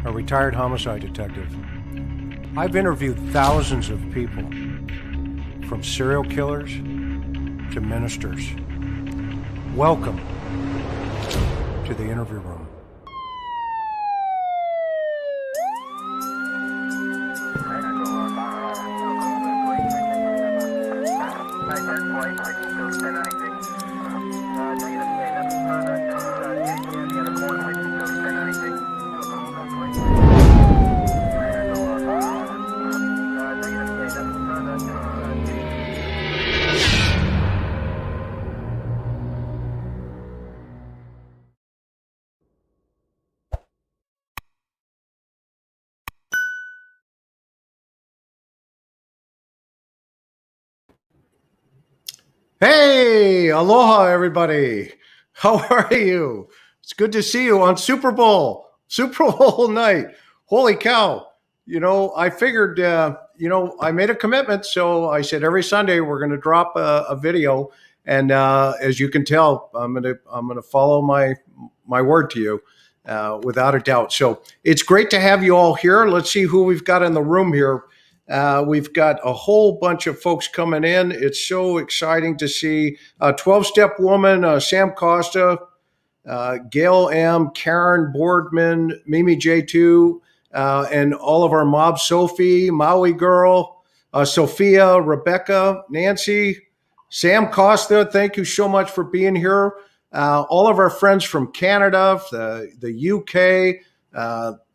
a retired homicide detective. I've interviewed thousands of people, from serial killers to ministers. Welcome to the interview room. Hey, aloha, everybody. How are you? It's good to see you on Super Bowl night. Holy cow. I figured, I made a commitment. So I said every Sunday we're going to drop a video. And as you can tell, I'm going to follow my word to you without a doubt. So it's great to have you all here. Let's see who we've got in the room here. We've got a whole bunch of folks coming in. It's so exciting to see 12-Step Woman, Sam Costa, Gail M., Karen Boardman, Mimi J2, and all of our mob, Sophie, Maui Girl, Sophia, Rebecca, Nancy, Sam Costa, thank you so much for being here. All of our friends from Canada, the UK,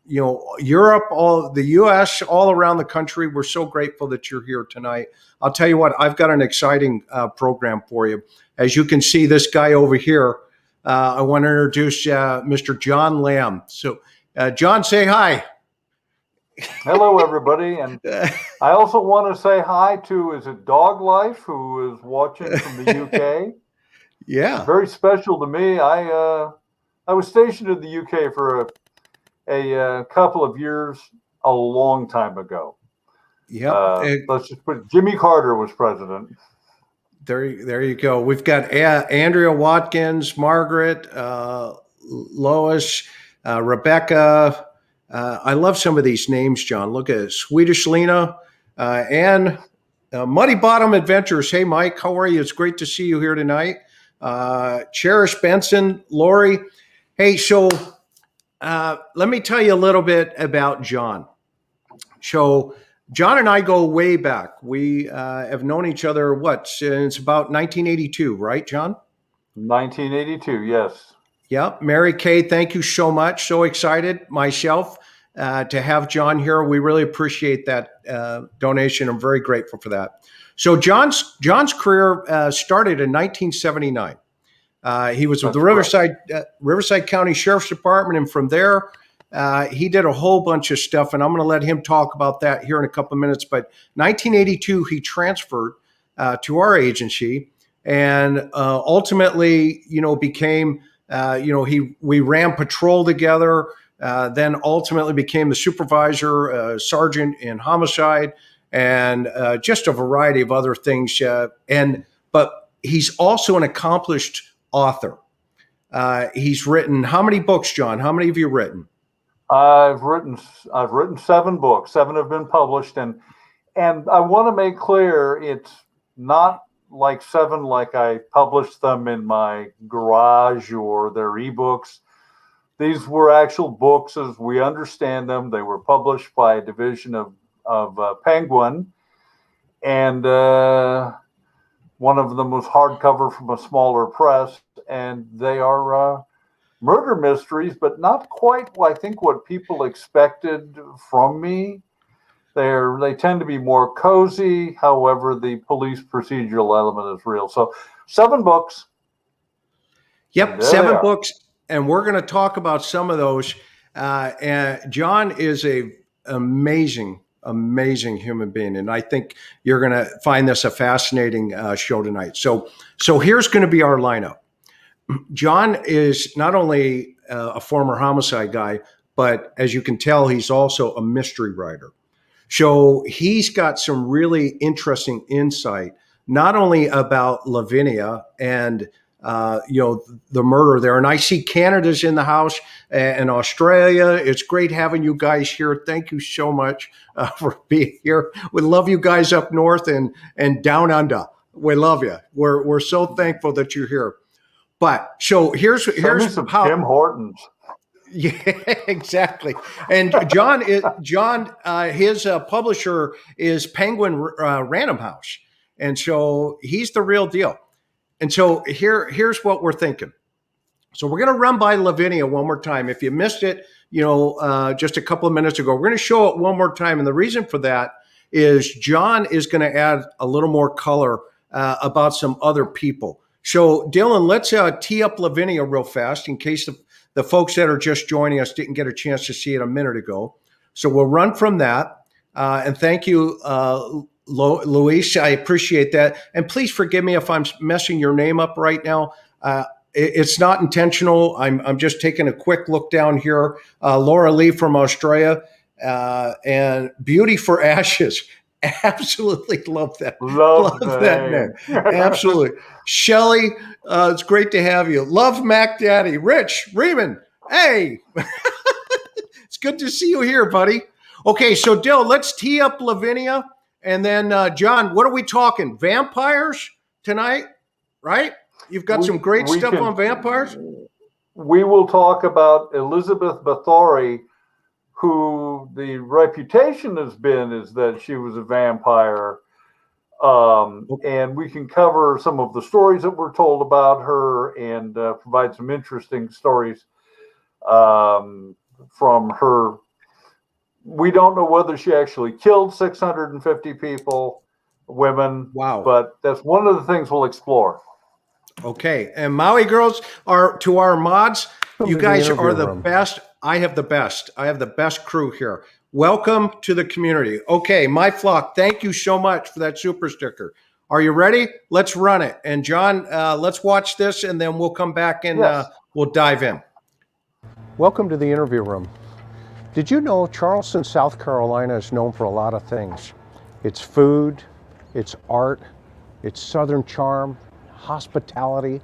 Europe, all the US, all around the country. We're so grateful that you're here tonight. I'll tell you what, I've got an exciting program for you. As you can see, this guy over here, I want to introduce Mr. John Lamb. So, John, say hi. Hello, everybody. And I also want to say hi to, is it Dog Life, who is watching from the UK? Yeah. Very special to me. I was stationed in the UK for a couple of years, a long time ago. Yeah. Let's just put Jimmy Carter was president. There you go. We've got Andrea Watkins, Margaret, Lois, Rebecca. I love some of these names, John. Look at it. Swedish Lena, and Muddy Bottom Adventures. Hey, Mike, how are you? It's great to see you here tonight. Cherish Benson, Lori. Hey, so let me tell you a little bit about John. So John and I go way back. We have known each other, since about 1982, right, John? 1982, yes. Yep. Mary Kay, thank you so much. So excited myself to have John here. We really appreciate that donation. I'm very grateful for that. So John's career started in 1979. He was with the Riverside County Sheriff's Department, and from there, he did a whole bunch of stuff, and I'm going to let him talk about that here in a couple of minutes. But 1982, he transferred to our agency, and ultimately, became, we ran patrol together. Then ultimately became the supervisor, sergeant in homicide, and just a variety of other things. But he's also an accomplished author. He's written how many books, John? How many have you written? I've written 7 books. 7 have been published, and I want to make clear it's not like 7 like I published them in my garage or their ebooks. These were actual books as we understand them. They were published by a division of Penguin, and one of them was hardcover from a smaller press, and they are murder mysteries, but not quite, I think, what people expected from me. They tend to be more cozy. However, the police procedural element is real. So 7 books. Yep, 7 books. And we're going to talk about some of those. And John is a amazing human being. And I think you're going to find this a fascinating show tonight. So here's going to be our lineup. John is not only a former homicide guy, but as you can tell, he's also a mystery writer. So he's got some really interesting insight, not only about Lavinia and the murder there. And I see Canada's in the house and Australia. It's great having you guys here. Thank you so much for being here. We love you guys up north and down under. We love you. We're so thankful that you're here. But so here's some how Tim Hortons. Yeah, exactly. And John, his publisher is Penguin Random House, and so he's the real deal. And so here's what we're thinking. So we're going to run by Lavinia one more time. If you missed it, just a couple of minutes ago, we're going to show it one more time. And the reason for that is John is going to add a little more color about some other people. So Dylan, let's tee up Lavinia real fast in case the folks that are just joining us didn't get a chance to see it a minute ago. So we'll run from that. And thank you, Luis. I appreciate that. And please forgive me if I'm messing your name up right now. It's not intentional. I'm just taking a quick look down here. Laura Lee from Australia and Beauty for Ashes. Absolutely love that. Love that name. Absolutely. Shelly, it's great to have you. Love Mac Daddy. Rich Riemann. Hey, it's good to see you here, buddy. Okay, so Dill, let's tee up Lavinia. And then, John, what are we talking? Vampires tonight, right? You've got some great stuff on vampires. We will talk about Elizabeth Bathory, who the reputation has been is that she was a vampire. And we can cover some of the stories that were told about her and provide some interesting stories from her. We don't know whether she actually killed 650 people, women. Wow. But that's one of the things we'll explore. Okay. And Maui girls are to our mods. You guys are the best. I have the best. I have the best crew here. Welcome to the community. Okay, my flock, thank you so much for that super sticker. Are you ready? Let's run it. And John, let's watch this and then we'll come back and we'll dive in. Welcome to the interview room. Did you know Charleston, South Carolina is known for a lot of things? It's food, it's art, it's Southern charm, hospitality.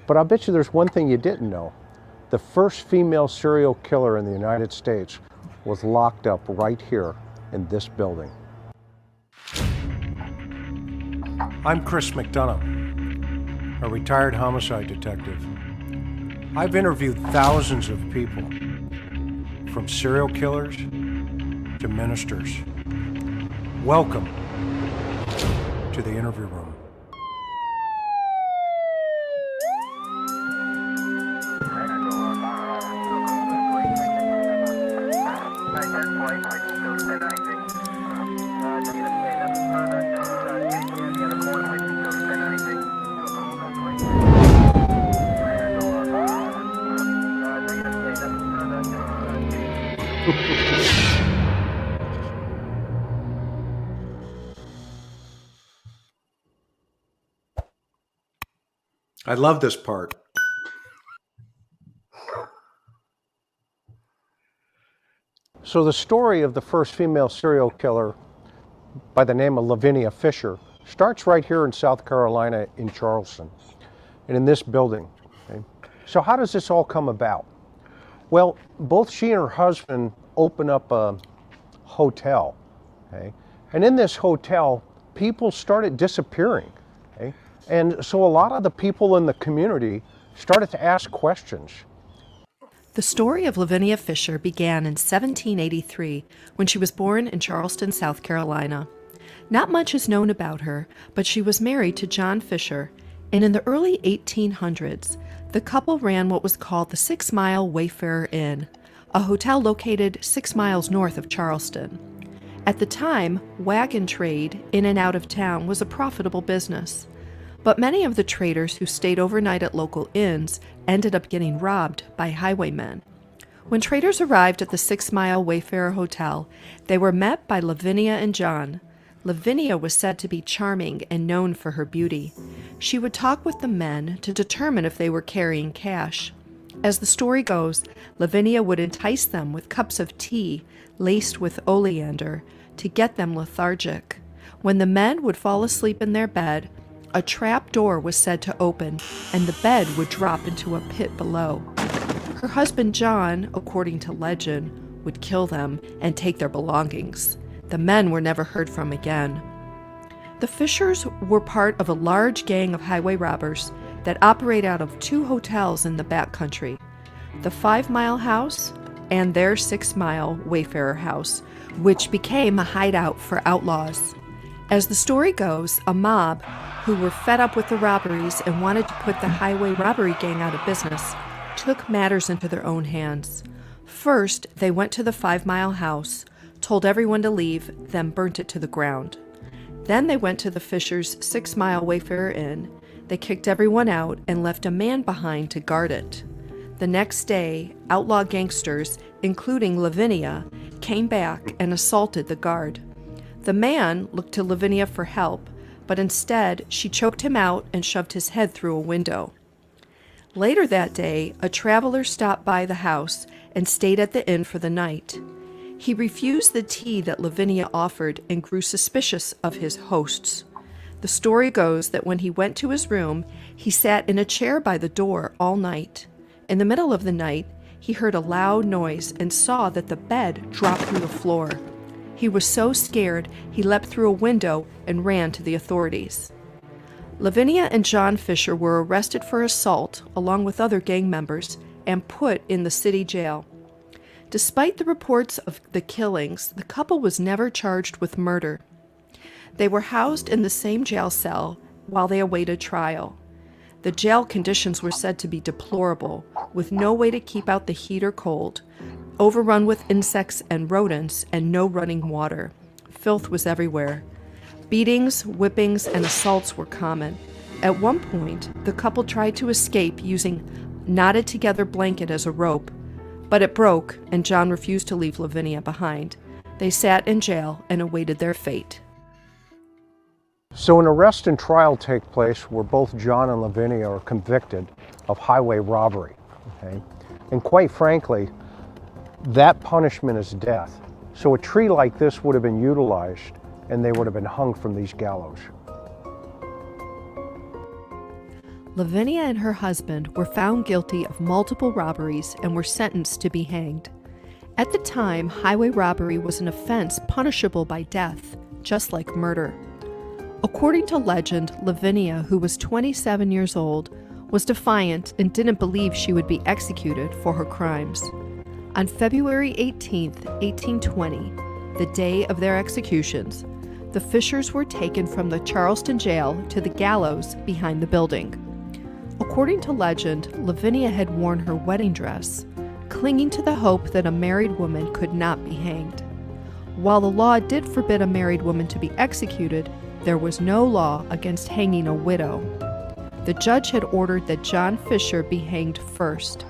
But I bet you there's one thing you didn't know. The first female serial killer in the United States was locked up right here in this building. I'm Chris McDonough, a retired homicide detective. I've interviewed thousands of people, from serial killers to ministers. Welcome to the interview room. I love this part. So the story of the first female serial killer by the name of Lavinia Fisher starts right here in South Carolina in Charleston and in this building. Okay? So how does this all come about? Well, both she and her husband open up a hotel, okay? And in this hotel, people started disappearing, okay? And so a lot of the people in the community started to ask questions. The story of Lavinia Fisher began in 1783 when she was born in Charleston, South Carolina. Not much is known about her, but she was married to John Fisher, and in the early 1800s, the couple ran what was called the 6 Mile Wayfarer Inn, a hotel located 6 miles north of Charleston. At the time, wagon trade in and out of town was a profitable business. But many of the traders who stayed overnight at local inns ended up getting robbed by highwaymen. When traders arrived at the 6 Mile Wayfarer Hotel, they were met by Lavinia and John. Lavinia was said to be charming and known for her beauty. She would talk with the men to determine if they were carrying cash. As the story goes, Lavinia would entice them with cups of tea laced with oleander to get them lethargic. When the men would fall asleep in their bed, a trap door was said to open and the bed would drop into a pit below. Her husband John, according to legend, would kill them and take their belongings. The men were never heard from again. The Fishers were part of a large gang of highway robbers that operate out of 2 hotels in the backcountry, the 5 Mile House and their 6 Mile Wayfarer House, which became a hideout for outlaws. As the story goes, a mob who were fed up with the robberies and wanted to put the highway robbery gang out of business took matters into their own hands. First, they went to the 5 Mile House, told everyone to leave, then burnt it to the ground. Then they went to the Fishers' 6 Mile Wayfarer Inn. They kicked everyone out and left a man behind to guard it. The next day, outlaw gangsters, including Lavinia, came back and assaulted the guard. The man looked to Lavinia for help, but instead she choked him out and shoved his head through a window. Later that day, a traveler stopped by the house and stayed at the inn for the night. He refused the tea that Lavinia offered and grew suspicious of his hosts. The story goes that when he went to his room, he sat in a chair by the door all night. In the middle of the night, he heard a loud noise and saw that the bed dropped through the floor. He was so scared, he leapt through a window and ran to the authorities. Lavinia and John Fisher were arrested for assault, along with other gang members, and put in the city jail. Despite the reports of the killings, the couple was never charged with murder. They were housed in the same jail cell while they awaited trial. The jail conditions were said to be deplorable, with no way to keep out the heat or cold, overrun with insects and rodents, and no running water. Filth was everywhere. Beatings, whippings, and assaults were common. At one point, the couple tried to escape using knotted together blanket as a rope, but it broke and John refused to leave Lavinia behind. They sat in jail and awaited their fate. So an arrest and trial take place where both John and Lavinia are convicted of highway robbery. Okay? And quite frankly, that punishment is death. So a tree like this would have been utilized and they would have been hung from these gallows. Lavinia and her husband were found guilty of multiple robberies and were sentenced to be hanged. At the time, highway robbery was an offense punishable by death, just like murder. According to legend, Lavinia, who was 27 years old, was defiant and didn't believe she would be executed for her crimes. On February 18, 1820, the day of their executions, the Fishers were taken from the Charleston jail to the gallows behind the building. According to legend, Lavinia had worn her wedding dress, clinging to the hope that a married woman could not be hanged. While the law did forbid a married woman to be executed, there was no law against hanging a widow. The judge had ordered that John Fisher be hanged first.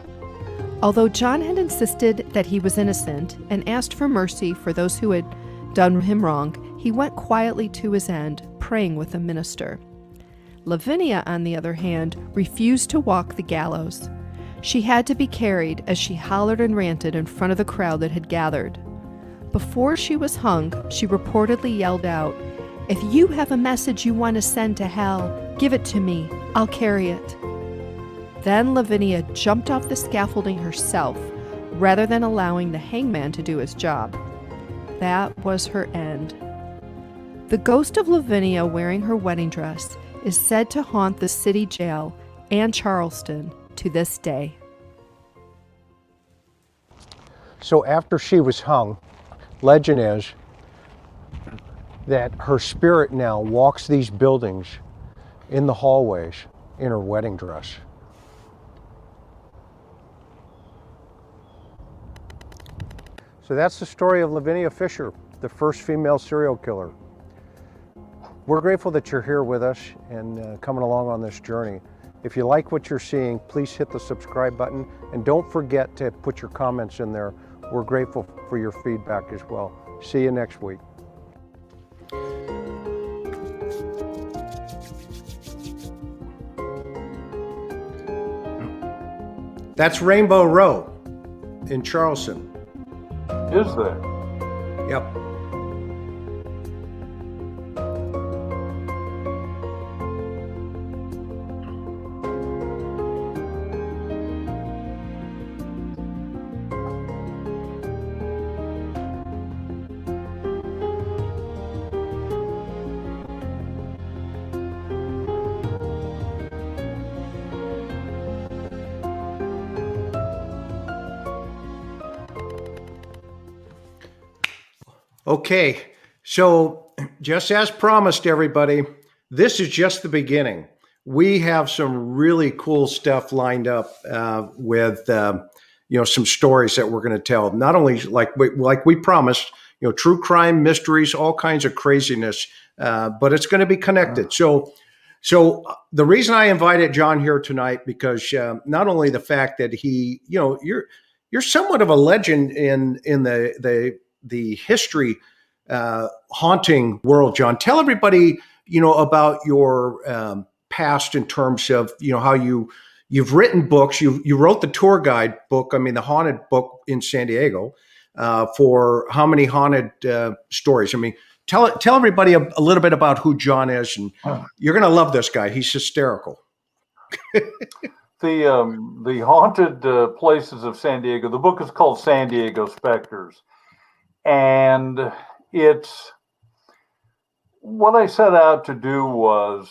Although John had insisted that he was innocent and asked for mercy for those who had done him wrong, he went quietly to his end, praying with a minister. Lavinia, on the other hand, refused to walk the gallows. She had to be carried as she hollered and ranted in front of the crowd that had gathered. Before she was hung, she reportedly yelled out, "If you have a message you want to send to hell, give it to me. I'll carry it." Then Lavinia jumped off the scaffolding herself, rather than allowing the hangman to do his job. That was her end. The ghost of Lavinia wearing her wedding dress is said to haunt the city jail and Charleston to this day. So after she was hung, legend is that her spirit now walks these buildings in the hallways in her wedding dress. So that's the story of Lavinia Fisher, the first female serial killer. We're grateful that you're here with us and coming along on this journey. If you like what you're seeing, please hit the subscribe button and don't forget to put your comments in there. We're grateful for your feedback as well. See you next week. That's Rainbow Row in Charleston. Is there? Yep. Okay, so just as promised, everybody, this is just the beginning. We have some really cool stuff lined up with some stories that we're going to tell. Not only like we promised, true crime, mysteries, all kinds of craziness, but it's going to be connected. So the reason I invited John here tonight because not only the fact that you're somewhat of a legend in the history haunting world, John. Tell everybody about your past in terms of how you've written books. You wrote the tour guide book. I mean, the haunted book in San Diego for how many haunted stories. I mean, tell everybody a little bit about who John is, and you're going to love this guy. He's hysterical. The haunted places of San Diego. The book is called San Diego Specters, and it's what I set out to do was,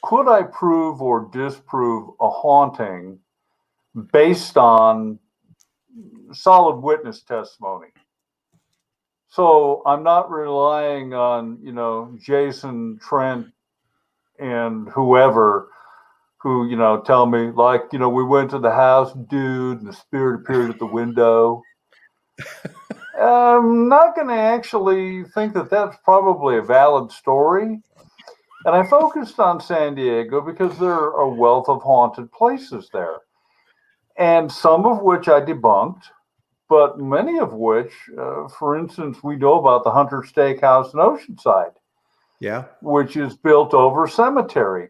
could I prove or disprove a haunting based on solid witness testimony? So I'm not relying on, Jason, Trent, and whoever who, tell me like, we went to the house, dude, and the spirit appeared at the window. I'm not going to actually think that that's probably a valid story. And I focused on San Diego because there are a wealth of haunted places there. And some of which I debunked, but many of which, for instance, we know about the Hunter Steakhouse in Oceanside. Yeah. Which is built over cemetery.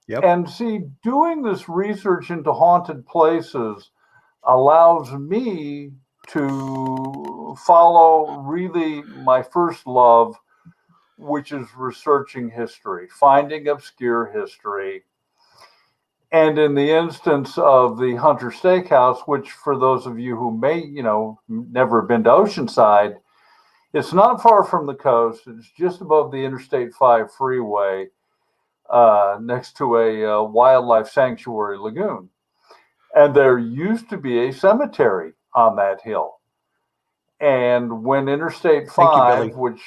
Yep. And see, doing this research into haunted places allows me to follow really my first love, which is researching history, finding obscure history. And in the instance of the Hunter Steakhouse, which for those of you who may, never been to Oceanside, it's not far from the coast. It's just above the Interstate 5 freeway, next to a wildlife sanctuary lagoon. And there used to be a cemetery on that hill. And when Interstate 5, which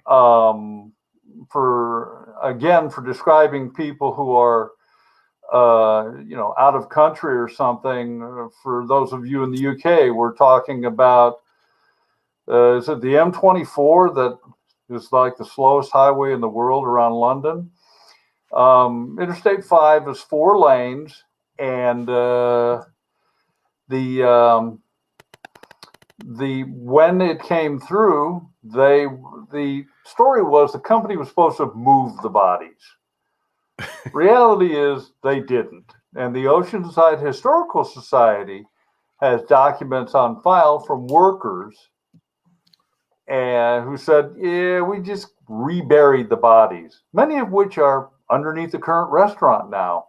for describing people who are out of country or something, for those of you in the UK, we're talking about is it the M24 that is like the slowest highway in the world around London? Interstate 5 is 4 lanes, and when it came through, the story was the company was supposed to move the bodies. Reality is they didn't, and the Oceanside Historical Society has documents on file from workers and who said, yeah, we just reburied the bodies, many of which are underneath the current restaurant now.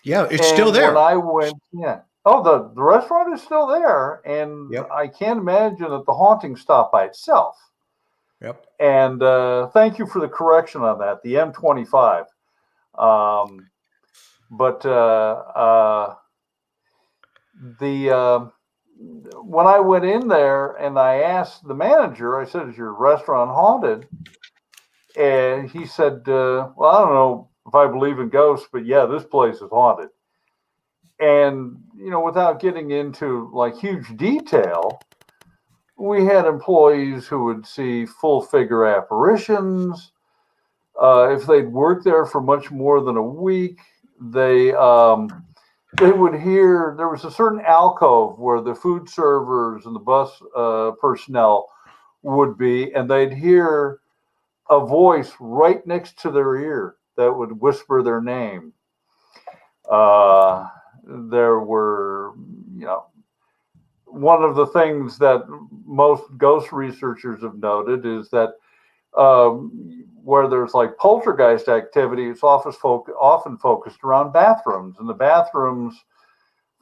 Yeah, it's still there. When I went, the restaurant is still there, and yep. I can't imagine that the haunting stopped by itself. Yep. And thank you for the correction on that, the M25. When I went in there and I asked the manager, I said, is your restaurant haunted? And he said, well, I don't know if I believe in ghosts, but yeah, this place is haunted. And, without getting into like huge detail, we had employees who would see full figure apparitions. If they'd worked there for much more than a week, they would hear, there was a certain alcove where the food servers and the bus personnel would be, and they'd hear a voice right next to their ear that would whisper their name. There were, one of the things that most ghost researchers have noted is that where there's like poltergeist activity, it's often focused around bathrooms. And the bathrooms,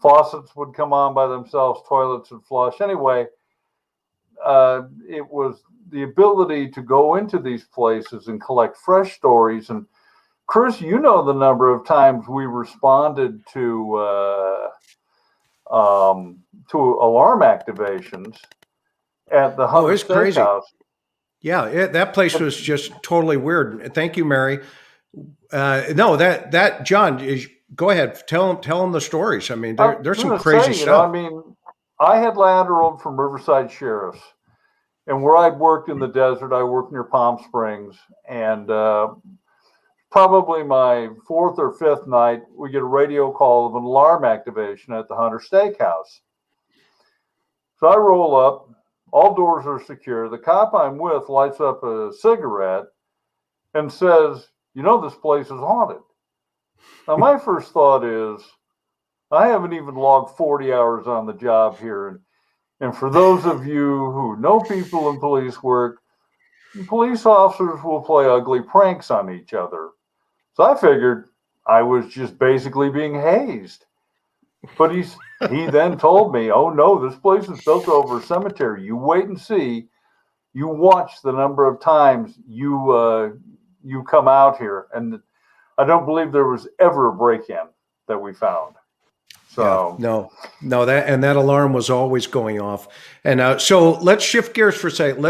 faucets would come on by themselves, toilets would flush. Anyway, it was the ability to go into these places and collect fresh stories. And Chris, the number of times we responded to alarm activations at the Oh, Hunter it's crazy. Steakhouse. Yeah, that place was just totally weird. Thank you, Mary. No, that John, go ahead. Tell them the stories. I mean, I was there's some going to crazy say, I stuff. mean, I had lateraled from Riverside Sheriff's, and where I'd worked in the desert, I worked near Palm Springs, and probably my fourth or fifth night, we get a radio call of an alarm activation at the Hunter Steakhouse. So I roll up, all doors are secure. The cop I'm with lights up a cigarette and says, this place is haunted. Now, my first thought is, I haven't even logged 40 hours on the job here. And for those of you who know people in police work, police officers will play ugly pranks on each other. So I figured I was just basically being hazed. But he then told me, oh no, this place is built over a cemetery. You wait and see. You watch the number of times you come out here. And I don't believe there was ever a break-in that we found. So yeah, no, that alarm was always going off. And so let's shift gears for a second.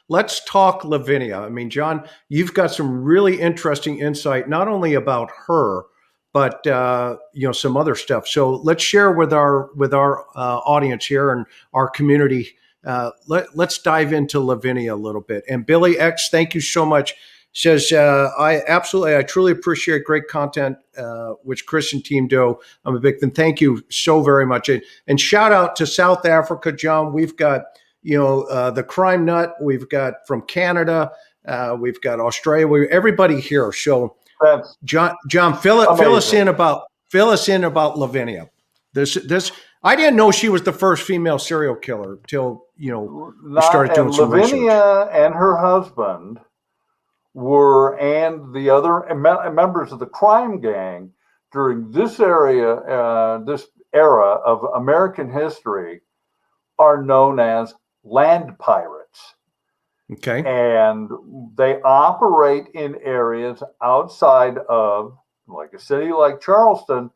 Let's talk Lavinia. I mean, John, you've got some really interesting insight, not only about her, but some other stuff. So let's share with our audience here and our community. Let's dive into Lavinia a little bit. And Billy X, thank you so much. Says, I truly appreciate great content, which Chris and team do. I'm a big fan. Thank you so very much. And shout out to South Africa, John. We've got, the Crime Nut. We've got from Canada. We've got Australia. Everybody here. So John, fill us in about Lavinia. This, I didn't know she was the first female serial killer till, we started doing some research. Lavinia and her husband and the other members of the crime gang during this era of American history are known as land pirates. Okay. And they operate in areas outside of, like a city like Charleston.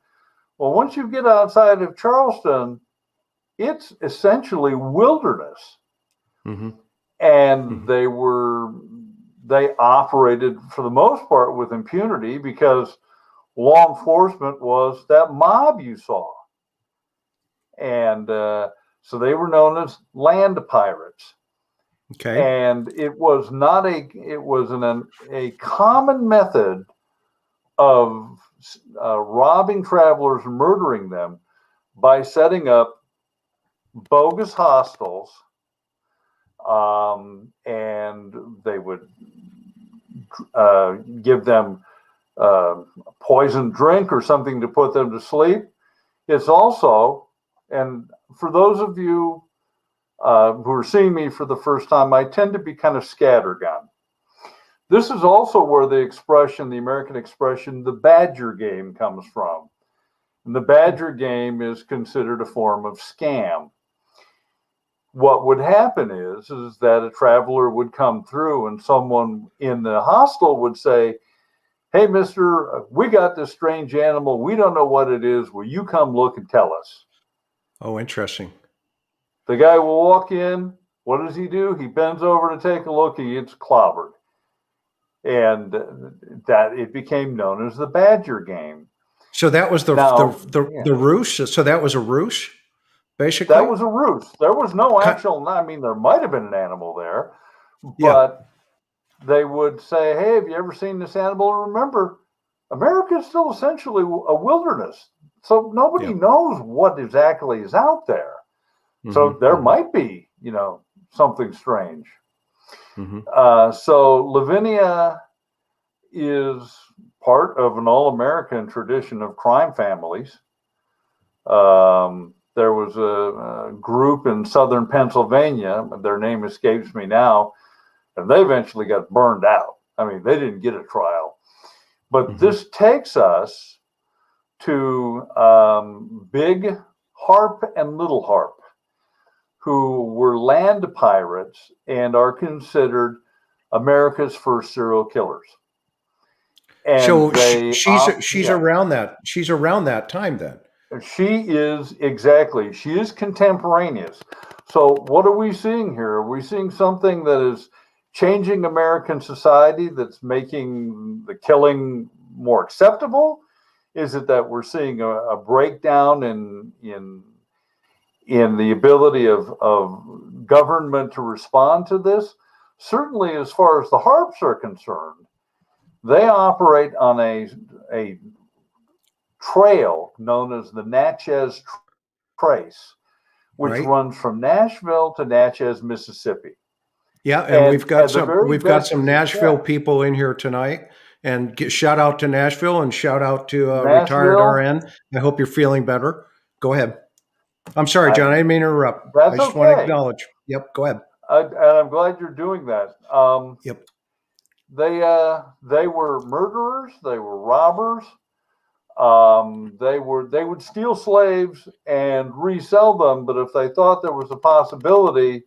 Well, once you get outside of Charleston, it's essentially wilderness. Mm-hmm. And they operated for the most part with impunity because law enforcement was that mob you saw. And so they were known as land pirates. Okay. And it was a common method of robbing travelers and murdering them by setting up bogus hostels. And they would give them poison drink or something to put them to sleep. It's also, and for those of you who are seeing me for the first time, I tend to be kind of scattergun. This is also where the American expression, the badger game comes from. And the badger game is considered a form of scam. What would happen is that a traveler would come through and someone in the hostel would say, hey, mister, we got this strange animal. We don't know what it is. Will you come look and tell us? Oh, interesting. The guy will walk in. What does he do? He bends over to take a look. He gets clobbered. And that it became known as the badger game. So that was the ruse. So that was a ruse, basically. That was a ruse. There was no actual. I mean, there might have been an animal there, but they would say, "Hey, have you ever seen this animal?" Remember, America is still essentially a wilderness, so nobody knows what exactly is out there. Mm-hmm. So there might be, something strange. Mm-hmm. So Lavinia is part of an all-American tradition of crime families. There was a group in southern Pennsylvania, their name escapes me now, and they eventually got burned out. I mean, they didn't get a trial. But this takes us to Big Harp and Little Harp, who were land pirates and are considered America's first serial killers. And so she's around that. She's around that time then. She is contemporaneous. So what are we seeing here? Are we seeing something that is changing American society, that's making the killing more acceptable? Is it that we're seeing a breakdown in the ability of government to respond to this? Certainly, as far as the harps are concerned, they operate on a trail known as the Natchez Trace, which Right. runs from Nashville to Natchez, Mississippi. Yeah, and And we've got at the some very we've got best, some Nashville yeah, people in here tonight. And shout out to Nashville and shout out to retired Nashville, RN. I hope you're feeling better. Go ahead. I'm sorry, I, John. I didn't mean to interrupt. I that's just want to okay. acknowledge. Yep. Go ahead. And I'm glad you're doing that. Yep. They were murderers. They were robbers. They would steal slaves and resell them. But if they thought there was a possibility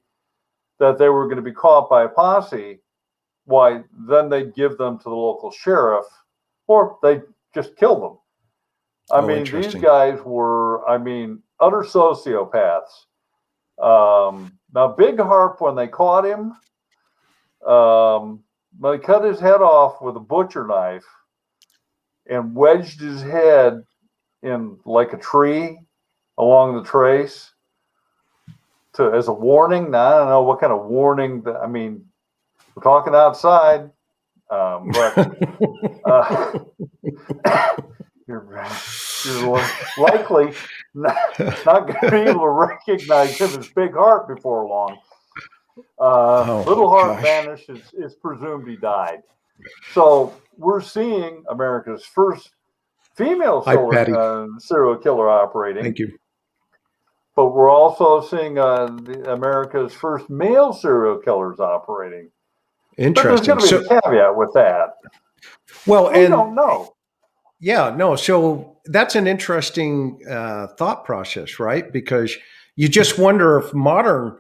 that they were going to be caught by a posse, why, then they'd give them to the local sheriff, or they'd just kill them. I Oh, mean, these interesting. guys were, utter sociopaths. Now, Big Harp, when they caught him, they cut his head off with a butcher knife and wedged his head in like a tree along the trace as a warning. Now, I don't know what kind of warning that, we're talking outside, but you're likely not going to be able to recognize him as Big Heart before long. Little Heart vanished. It's presumed he died. So we're seeing America's first female serial killer operating. Thank you. But we're also seeing America's first male serial killers operating. Interesting. But there's going to be a caveat with that. Well, we don't know. Yeah, no. So that's an interesting thought process, right? Because you just wonder if modern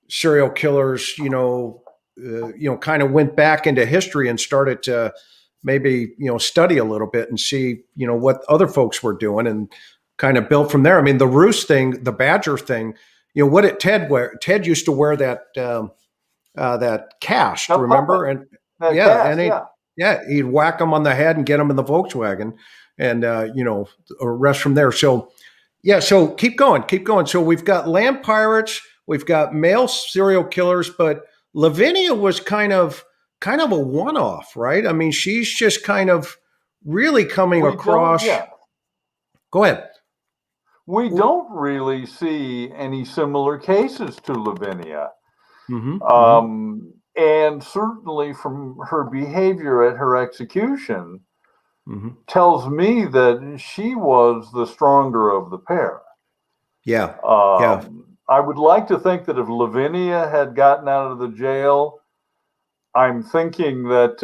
serial killers, kind of went back into history and started to maybe, study a little bit and see, what other folks were doing and kind of built from there. I mean, the roost thing, the badger thing, what did Ted wear? Ted used to wear that cast, remember? And he'd whack them on the head and get them in the Volkswagen and, arrest from there. So, so keep going. So we've got land pirates, we've got male serial killers, but Lavinia was kind of a one-off, right? I mean, she's just kind of really coming across. Go ahead. We don't really see any similar cases to Lavinia. And certainly from her behavior at her execution tells me that she was the stronger of the pair. Yeah. I would like to think that if Lavinia had gotten out of the jail, I'm thinking that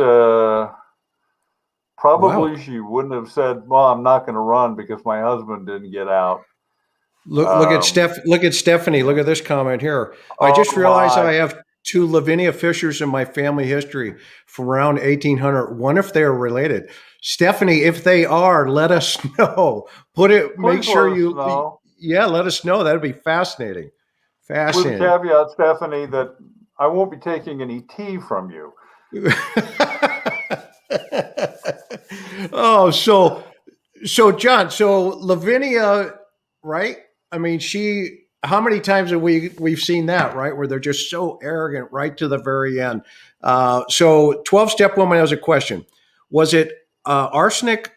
probably she wouldn't have said, well, I'm not going to run because my husband didn't get out. Look at Stephanie. Look at this comment here. I just realized I have two Lavinia Fishers in my family history from around 1800. Wonder if they are related. Stephanie, if they are, let us know. Make sure you know. Yeah, let us know. That'd be fascinating. With the caveat, Stephanie, that I won't be taking any tea from you. Oh, so John, so Lavinia, right? I mean, how many times have we've seen that, right? Where they're just so arrogant right to the very end. So 12-Step Woman has a question. Was it arsenic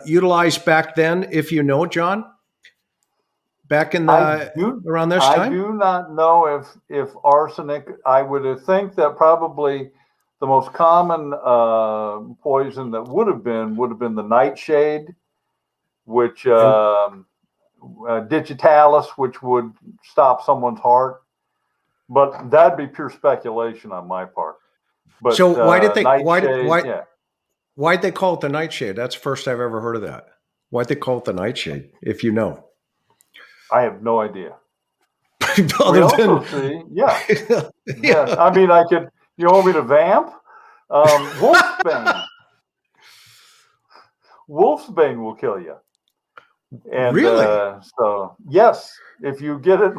utilized back then, if you know, John? Back in around this time? I do not know if arsenic, I would think that probably the most common poison that would have been the nightshade, which digitalis, which would stop someone's heart. But that'd be pure speculation on my part. But so why'd they call it the nightshade? That's the first I've ever heard of that. Why'd they call it the nightshade, if you know? I have no idea. See, yeah. I mean, you want me to vamp? Wolfsbane. Wolfsbane will kill you. And really? So yes, if you get it,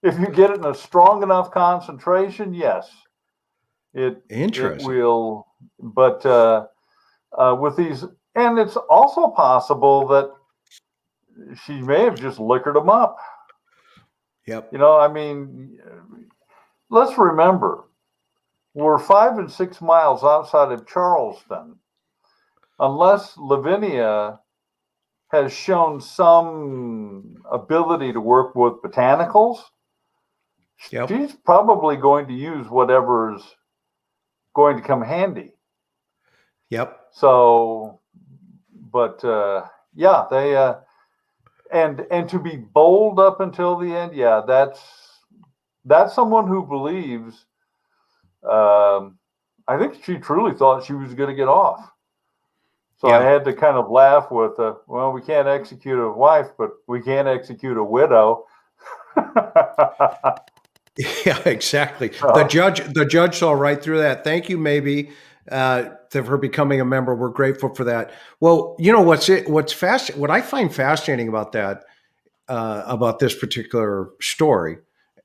if you get it in a strong enough concentration, yes, it Interesting. will. But with these, and it's also possible that she may have just liquored them up. Yep. You know, I mean, let's remember, we're 5 and 6 miles outside of Charleston. Unless Lavinia has shown some ability to work with botanicals, Yep. she's probably going to use whatever's going to come handy. Yep. So, but yeah, they and to be bold up until the end, yeah, that's someone who believes. I think she truly thought she was going to get off. So Yeah. I had to kind of laugh with, well, we can't execute a wife, but we can execute a widow. Yeah, exactly. The judge saw right through that. Thank you, maybe, to her becoming a member. We're grateful for that. Well, you know what I find fascinating about that, about this particular story,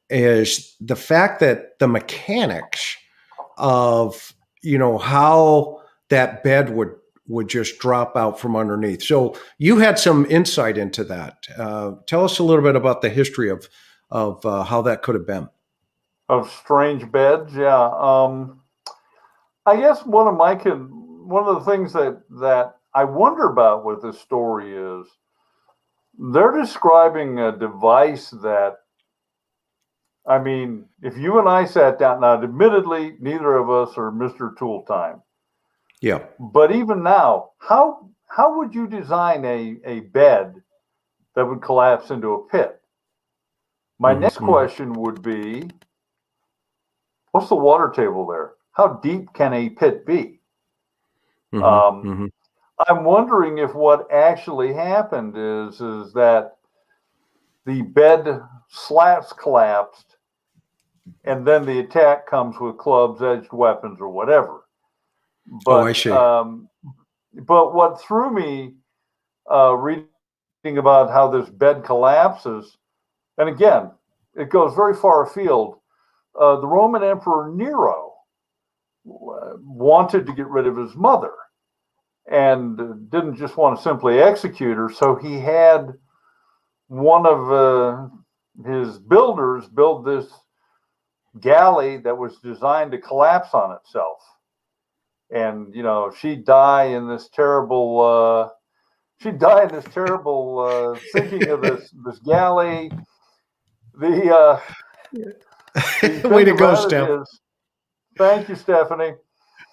is the fact that the mechanics of, you know, how that bed would just drop out from underneath. So you had some insight into that. Tell us a little bit about the history of how that could have been. Of strange beds, yeah. I guess one of the things that I wonder about with this story is they're describing a device that, I mean, if you and I sat down, now admittedly, neither of us are Mr. Tool Time. Yeah. But even now, how would you design a bed that would collapse into a pit? My next question would be, what's the water table there? How deep can a pit be? I'm wondering if what actually happened is that the bed slats collapsed, and then the attack comes with clubs, edged weapons, or whatever. But, I see. But what threw me reading about how this bed collapses, and again, it goes very far afield. The Roman Emperor Nero wanted to get rid of his mother and didn't just want to simply execute her. So he had one of his builders build this galley that was designed to collapse on itself. And, you know, she'd die in this terrible thinking of this galley. The way to go, Steph. Thank you, Stephanie.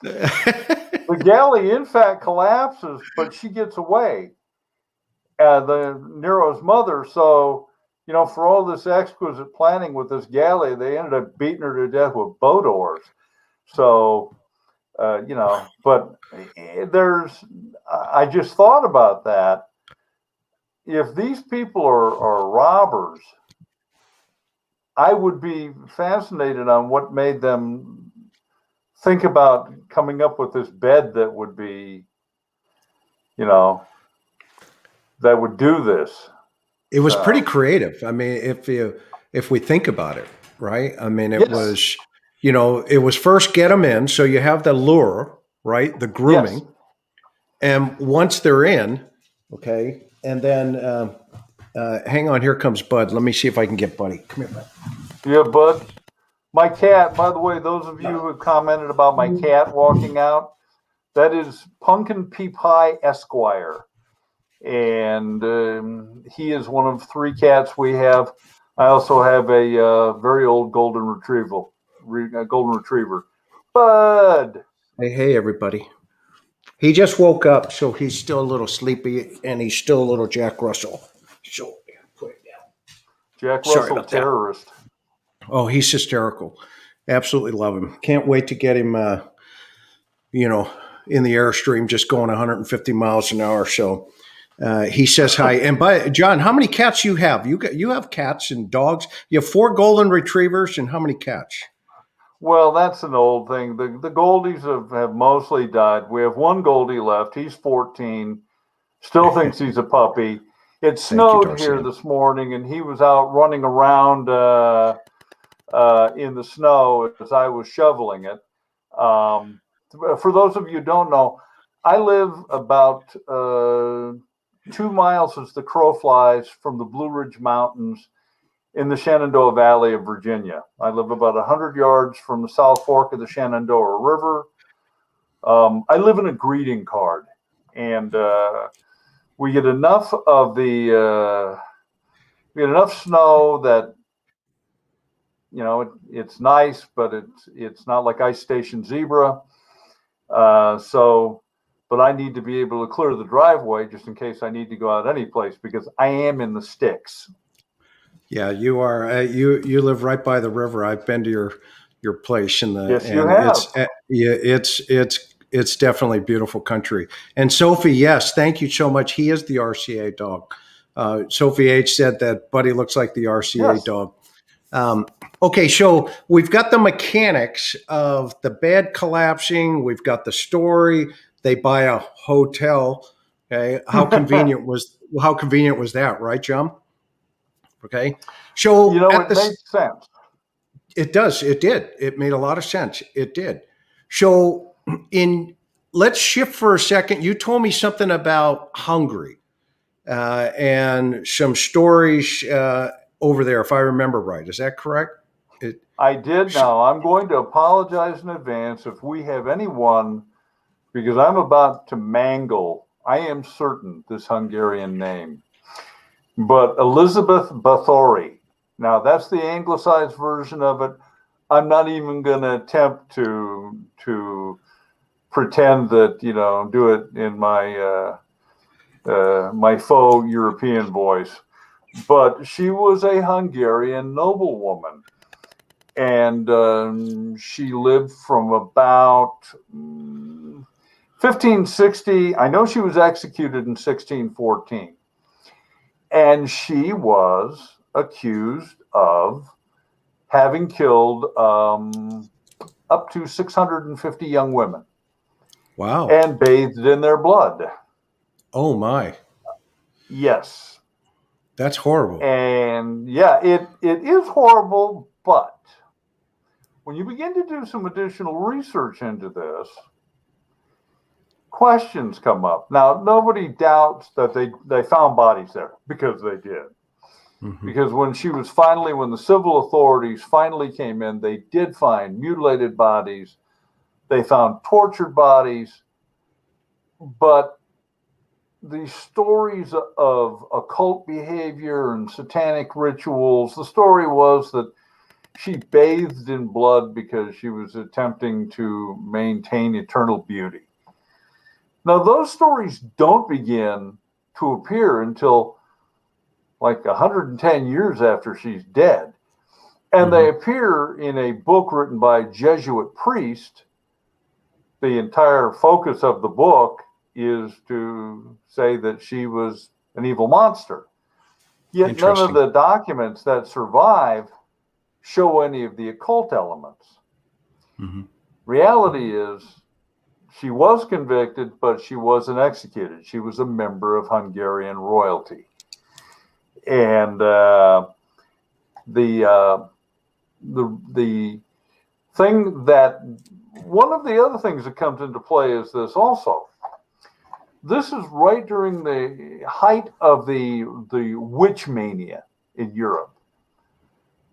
The galley, in fact, collapses, but she gets away. The Nero's mother. So, you know, for all this exquisite planning with this galley, they ended up beating her to death with boat oars. So, you know, but I just thought about that. If these people are robbers, I would be fascinated on what made them think about coming up with this bed that would be, you know, that would do this. It was pretty creative. I mean, if we think about it, right? I mean, it was, you know, it was first get them in. So you have the lure, right? The grooming. Yes. And once they're in, okay. And then, hang on, here comes Bud. Let me see if I can get Buddy. Come here, Bud. Yeah, Bud. My cat, by the way, those of you who have commented about my cat walking out, that is Pumpkin Pea Pie Esquire. And he is one of 3 cats we have. I also have a very old golden retriever. Bud. Hey, everybody. He just woke up, so he's still a little sleepy, and he's still a little Jack Russell. So put it down. Jack Russell terrorist. Oh, he's hysterical. Absolutely love him. Can't wait to get him, you know, in the Airstream, just going 150 miles an hour. So he says hi. And John, how many cats you have? You have cats and dogs. You have 4 golden retrievers, and how many cats? Well, that's an old thing. The Goldies have mostly died. We have one Goldie left. He's 14. Still thinks he's a puppy. It Thank you, snowed Darcy. here this morning, and he was out running around in the snow as I was shoveling it. For those of you who don't know, I live about 2 miles as the crow flies from the Blue Ridge Mountains in the Shenandoah Valley of Virginia. I live about 100 yards from the South Fork of the Shenandoah River. I live in a greeting card, and we get enough of the we get enough snow that it's nice, but it's not like Ice Station Zebra. But I need to be able to clear the driveway just in case I need to go out any place, because I am in the sticks. Yeah, you are. You live right by the river. I've been to your place Yes, you have. It's definitely beautiful country. And Sophie, yes, thank you so much. He is the RCA dog. Sophie H said that Buddy looks like the RCA Yes. dog. Okay, so we've got the mechanics of the bed collapsing. We've got the story. They buy a hotel. Okay, how convenient was that, right, John? Okay, so it makes sense. It does. It did. It made a lot of sense. It did. So let's shift for a second. You told me something about Hungary and some stories over there, if I remember right. Is that correct? I did. Now I'm going to apologize in advance if we have anyone, because I'm about to mangle, I am certain, this Hungarian name. But Elizabeth Bathory. Now that's the anglicized version of it. I'm not even going to attempt to pretend that, do it in my my faux European voice. But she was a Hungarian noblewoman, and she lived from about 1560. I know she was executed in 1614, and she was accused of having killed up to 650 young women. Wow. And bathed in their blood. Oh, my. Yes. That's horrible. And yeah, it is horrible, but when you begin to do some additional research into this, questions come up. Now, nobody doubts that they found bodies there, because they did. Mm-hmm. Because when the civil authorities finally came in, they did find mutilated bodies. They found tortured bodies. But the stories of occult behavior and satanic rituals, the story was that she bathed in blood because she was attempting to maintain eternal beauty. Now, those stories don't begin to appear until like 110 years after she's dead. And they appear in a book written by a Jesuit priest. The entire focus of the book is to say that she was an evil monster. Yet none of the documents that survive show any of the occult elements. Mm-hmm. Reality is, she was convicted, but she wasn't executed. She was a member of Hungarian royalty. And the thing that, one of the other things that comes into play is this also. This is right during the height of the witch mania in Europe.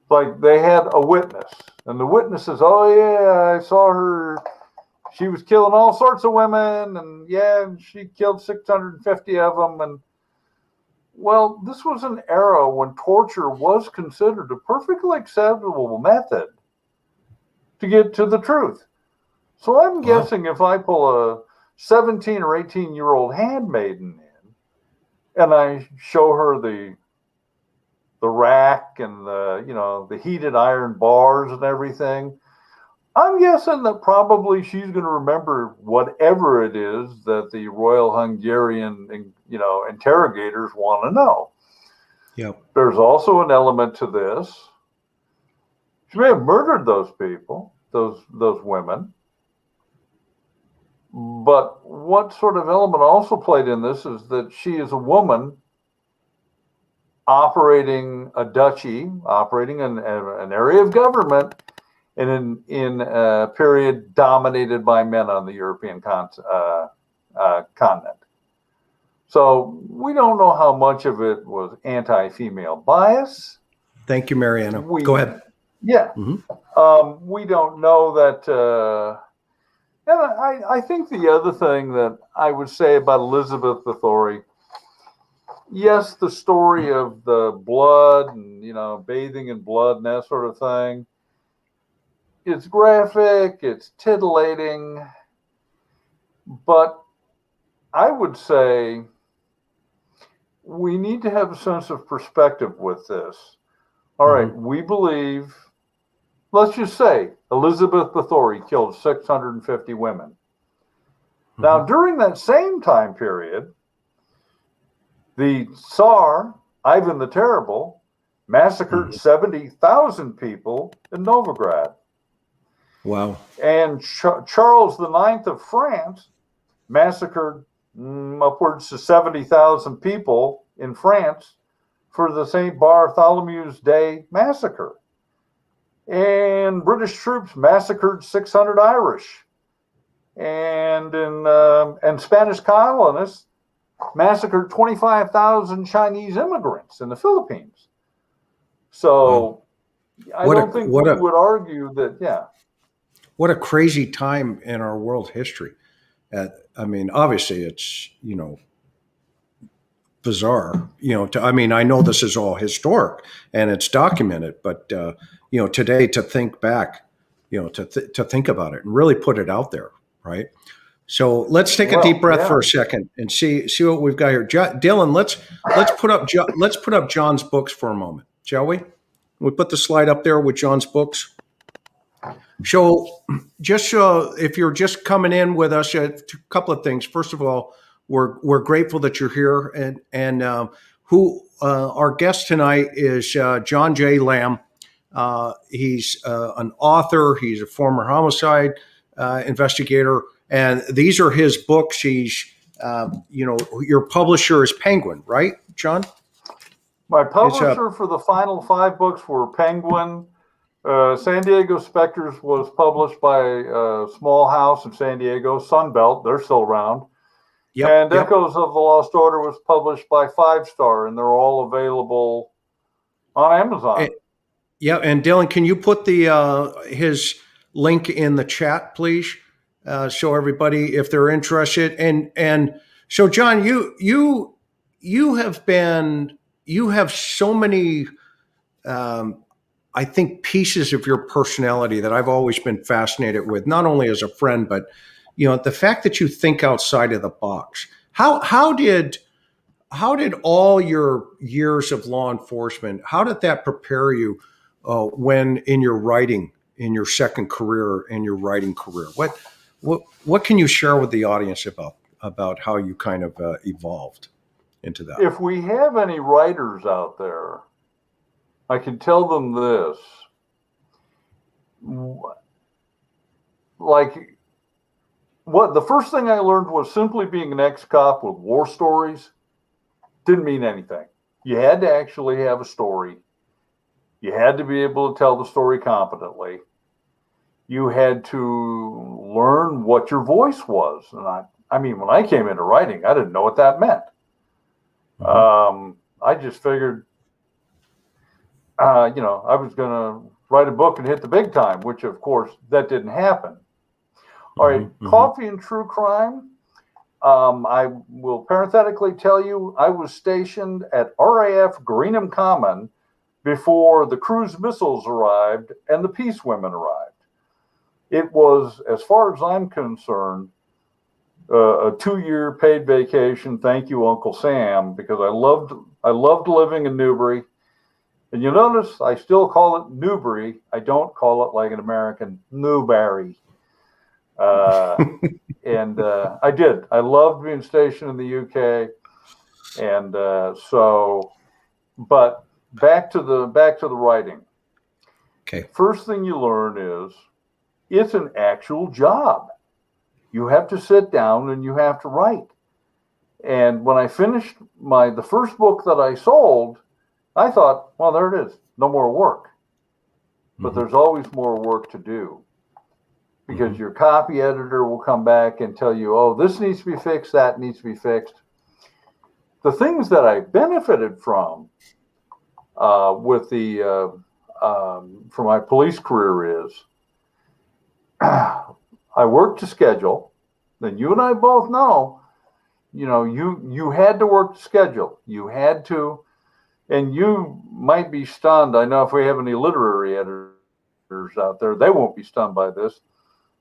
Like, they had a witness, and the witness says, "Oh yeah, I saw her. She was killing all sorts of women, and yeah, she killed 650 of them." And well, this was an era when torture was considered a perfectly acceptable method to get to the truth. So I'm guessing if I pull a 17 or 18-year-old handmaiden in, and I show her the rack and the heated iron bars and everything, I'm guessing that probably she's going to remember whatever it is that the Royal Hungarian, interrogators want to know. Yep. There's also an element to this. She may have murdered those people, those women. But what sort of element also played in this is that she is a woman operating a duchy, operating an area of government in a period dominated by men on the European continent. So we don't know how much of it was anti-female bias. Thank you, Mariana. Go ahead. Yeah. We don't know that. And I think the other thing that I would say about Elizabeth Bathory, yes, the story of the blood and, bathing in blood and that sort of thing, it's graphic, it's titillating, but I would say we need to have a sense of perspective with this. All right, we believe, let's just say Elizabeth Bathory killed 650 women. Now, during that same time period, the Tsar, Ivan the Terrible, massacred 70,000 people in Novgorod. Wow. And Charles IX of France massacred upwards to 70,000 people in France for the St. Bartholomew's Day massacre. And British troops massacred 600 Irish. And Spanish colonists massacred 25,000 Chinese immigrants in the Philippines. So I don't think we would argue that, What a crazy time in our world history. I mean, obviously it's, bizarre, I know this is all historic and it's documented, but, today to think back, to think about it and really put it out there. Right. So let's take a deep breath for a second and see what we've got here. Dylan, let's put up John's books for a moment, shall we? We put the slide up there with John's books. So if you're just coming in with us, a couple of things. First of all, we're grateful that you're here, and our guest tonight is John J. Lamb. He's an author. He's a former homicide investigator, and these are his books. He's your publisher is Penguin, right, John? My publisher for the final 5 books were Penguin. San Diego Spectres was published by Small House in San Diego, Sunbelt. They're still around. Echoes of the Lost Order was published by 5 Star, and they're all available on Amazon. And Dylan, can you put his link in the chat, please, so everybody, if they're interested. And so, John, you have so many. I think pieces of your personality that I've always been fascinated with, not only as a friend, but the fact that you think outside of the box. How did all your years of law enforcement, how did that prepare you when in your writing, in your second career, in your writing career? What can you share with the audience about how you kind of evolved into that? If we have any writers out there, I can tell them this. The first thing I learned was simply being an ex-cop with war stories didn't mean anything. You had to actually have a story. You had to be able to tell the story competently. You had to learn what your voice was. And I mean, when I came into writing, I didn't know what that meant. I just figured, I was going to write a book and hit the big time, which of course that didn't happen. All right, Coffee and True Crime. I will parenthetically tell you, I was stationed at RAF Greenham Common before the cruise missiles arrived and the Peace Women arrived. It was, as far as I'm concerned, a 2-year paid vacation. Thank you, Uncle Sam, because I loved living in Newbury. And you notice I still call it Newbury. I don't call it like an American Newberry. And I did. I loved being stationed in the UK. And but back to the writing. Okay. First thing you learn is it's an actual job. You have to sit down and you have to write. And when I finished the first book that I sold, I thought, well, there it is, no more work. But Mm-hmm. there's always more work to do, because Mm-hmm. your copy editor will come back and tell you, oh, this needs to be fixed, that needs to be fixed. The things that I benefited from with the for my police career is I worked to schedule. Then you and I both know, you had to work to schedule. You had to, and you might be stunned. I know if we have any literary editors out there, they won't be stunned by this.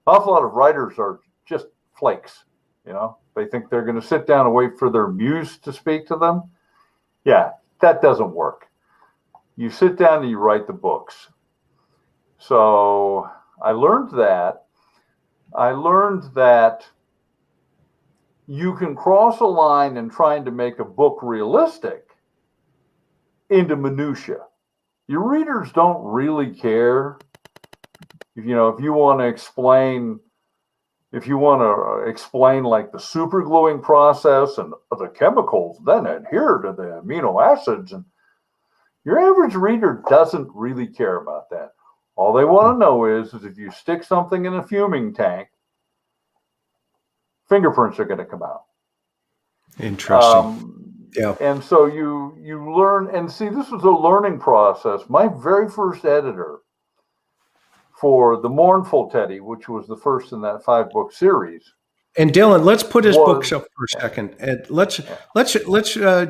An awful lot of writers are just flakes. They think they're going to sit down and wait for their muse to speak to them. Yeah, that doesn't work. You sit down and you write the books. So I learned that. You can cross a line in trying to make a book realistic into minutia. Your readers don't really care. If you want to explain like the supergluing process and the chemicals then adhere to the amino acids, and your average reader doesn't really care about that. All they want to know is if you stick something in a fuming tank, fingerprints are going to come out. Interesting. Yeah. And so you learn, and see, this was a learning process. My very first editor for The Mournful Teddy, which was the first in that 5-book series. And Dylan, let's put his books up for a second. And let's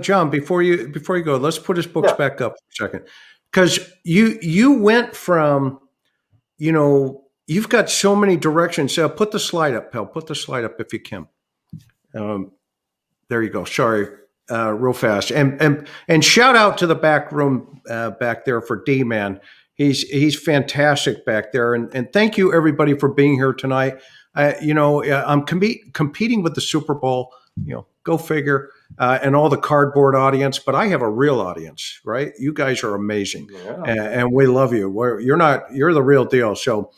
John, before you go, let's put his books back up for a second. Because you went from, you've got so many directions. Put the slide up, pal. Put the slide up if you can. There you go. Sorry, real fast. And shout out to the back room back there for D Man. He's fantastic back there. And thank you everybody for being here tonight. I'm competing with the Super Bowl. Go figure. And all the cardboard audience, but I have a real audience, right? You guys are amazing, and we love you. You're the real deal. So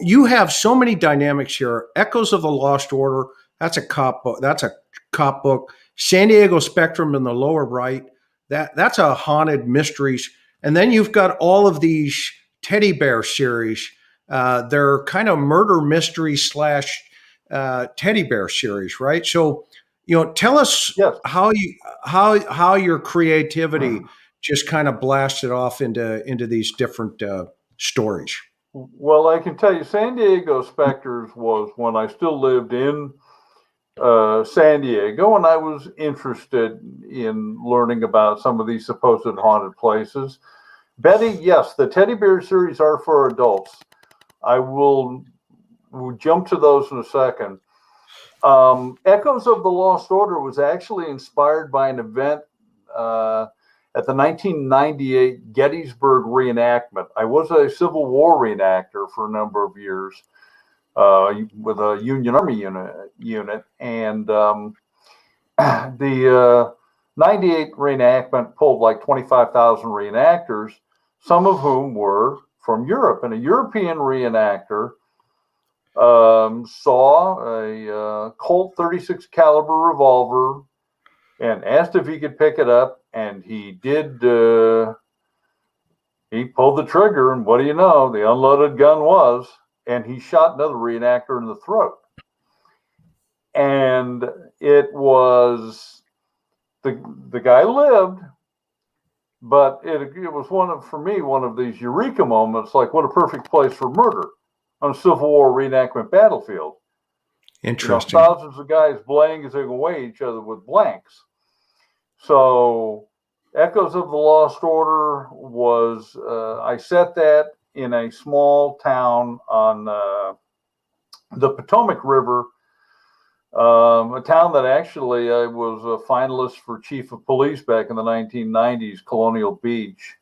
you have so many dynamics here. Echoes of the Lost Order. That's a cop book. San Diego Spectrum in the lower right. That's a haunted mysteries. And then you've got all of these teddy bear series. They're kind of murder mystery / teddy bear series, right? So, tell us how your creativity just kind of blasted off into these different stories. Well, I can tell you, San Diego Specters was when I still lived in San Diego, and I was interested in learning about some of these supposed haunted places. Betty, yes, the teddy bear series are for adults. We'll jump to those in a second. Echoes of the Lost Order was actually inspired by an event at the 1998 Gettysburg reenactment. I was a Civil War reenactor for a number of years with a Union Army unit, and the 98 reenactment pulled like 25,000 reenactors, some of whom were from Europe, and a European reenactor saw a Colt 36 caliber revolver and asked if he could pick it up, and he did. He pulled the trigger, and what do you know? The unloaded gun was, and he shot another reenactor in the throat. And it was the guy lived, but it was one of these eureka moments, like what a perfect place for murder on a Civil War reenactment battlefield. Interesting. Thousands of guys blazing away each other with blanks. So Echoes of the Lost Order was, I set that in a small town on the Potomac River, a town that actually was a finalist for chief of police back in the 1990s, Colonial Beach.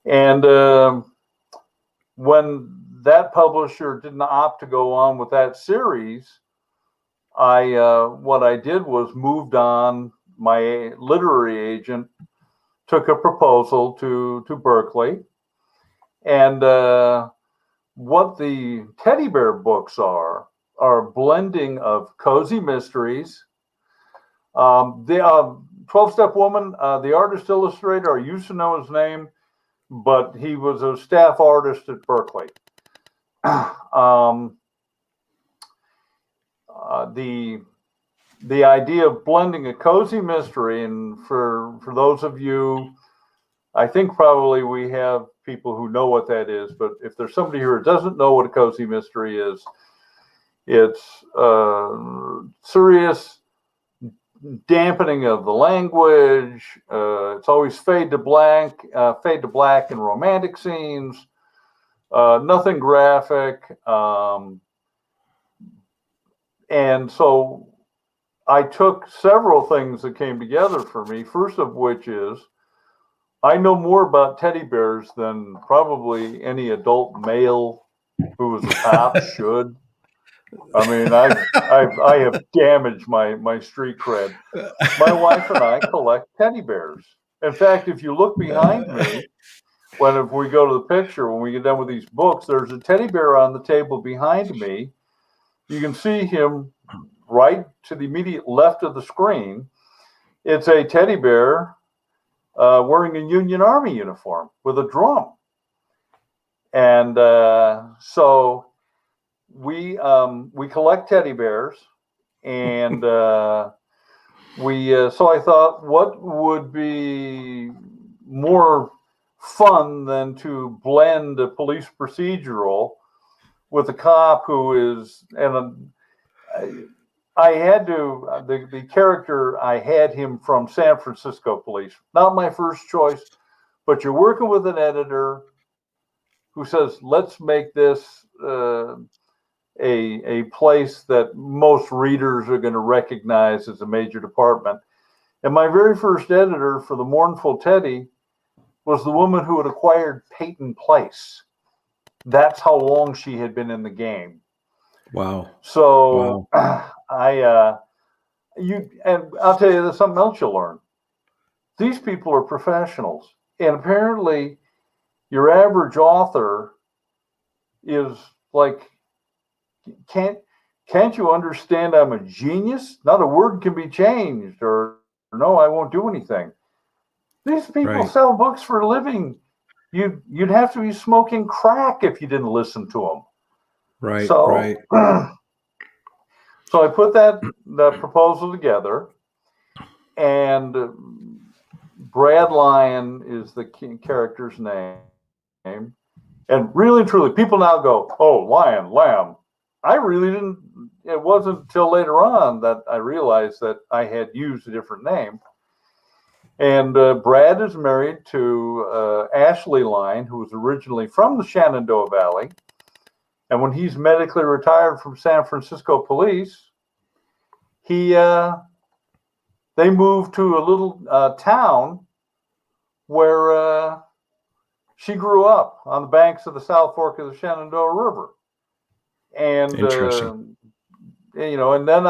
And when that publisher didn't opt to go on with that series, what I did was moved on. My literary agent took a proposal to Berkeley, and what the teddy bear books are a blending of cozy mysteries. 12-Step Woman, the artist illustrator, I used to know his name, but he was a staff artist at Berkeley. The idea of blending a cozy mystery, and for those of you, I think probably we have people who know what that is, but if there's somebody here who doesn't know what a cozy mystery is, it's serious dampening of the language. It's always fade to black in romantic scenes. Nothing graphic. And so I took several things that came together for me. First of which is, I know more about teddy bears than probably any adult male who is a cop should. I mean, I have damaged my street cred. My wife and I collect teddy bears. In fact, if you look behind me, if we go to the picture, when we get done with these books, there's a teddy bear on the table behind me. You can see him right to the immediate left of the screen. It's a teddy bear wearing a Union Army uniform with a drum. And so we collect teddy bears, and so I thought, what would be more fun than to blend a police procedural with a cop who is, and I had to, the character, I had him from San Francisco police. Not my first choice, but you're working with an editor who says, let's make this a place that most readers are going to recognize as a major department. And my very first editor for The Mournful Teddy was the woman who had acquired Peyton Place. That's how long she had been in the game. Wow. So wow. And I'll tell you, there's something else you'll learn. These people are professionals, and apparently your average author is like, can't you understand I'm a genius? Not a word can be changed, or no, I won't do anything. These people sell books for a living. You'd have to be smoking crack if you didn't listen to them. Right. So, right. So I put that proposal together, and Brad Lyon is the character's name. And really, truly, people now go, oh, Lion, Lamb. I really didn't. It wasn't until later on that I realized that I had used a different name. And Brad is married to Ashley Lyon, who was originally from the Shenandoah Valley. And when he's medically retired from San Francisco police, they moved to a little town where she grew up on the banks of the South Fork of the Shenandoah River. And interesting. And then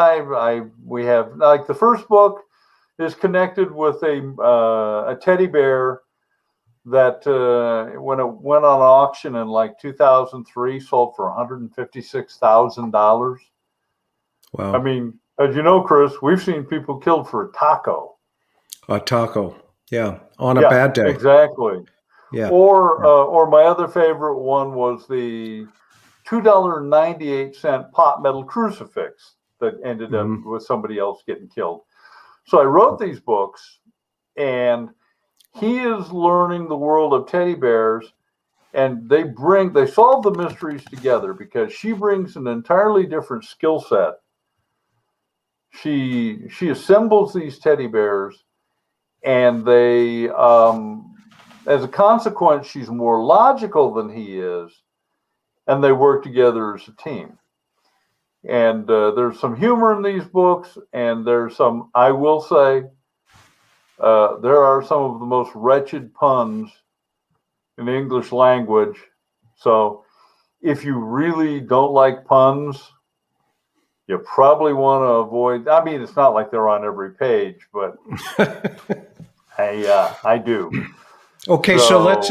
we have, like, the first book is connected with a teddy bear that when it went on auction in like 2003, sold for $156,000. Wow. I mean, as you know, Chris, we've seen people killed for a taco. A taco. Yeah. On a bad day. Exactly. Yeah. Or my other favorite one was the $2.98 pot metal crucifix that ended up with somebody else getting killed. So I wrote these books, and he is learning the world of teddy bears, and they solve the mysteries together because she brings an entirely different skill set. She assembles these teddy bears, and they, as a consequence, she's more logical than he is, and they work together as a team. And there's some humor in these books, and there's some, I will say, there are some of the most wretched puns in the English language. So if you really don't like puns, you probably want to avoid. I mean, it's not like they're on every page, but I do. Okay, so let's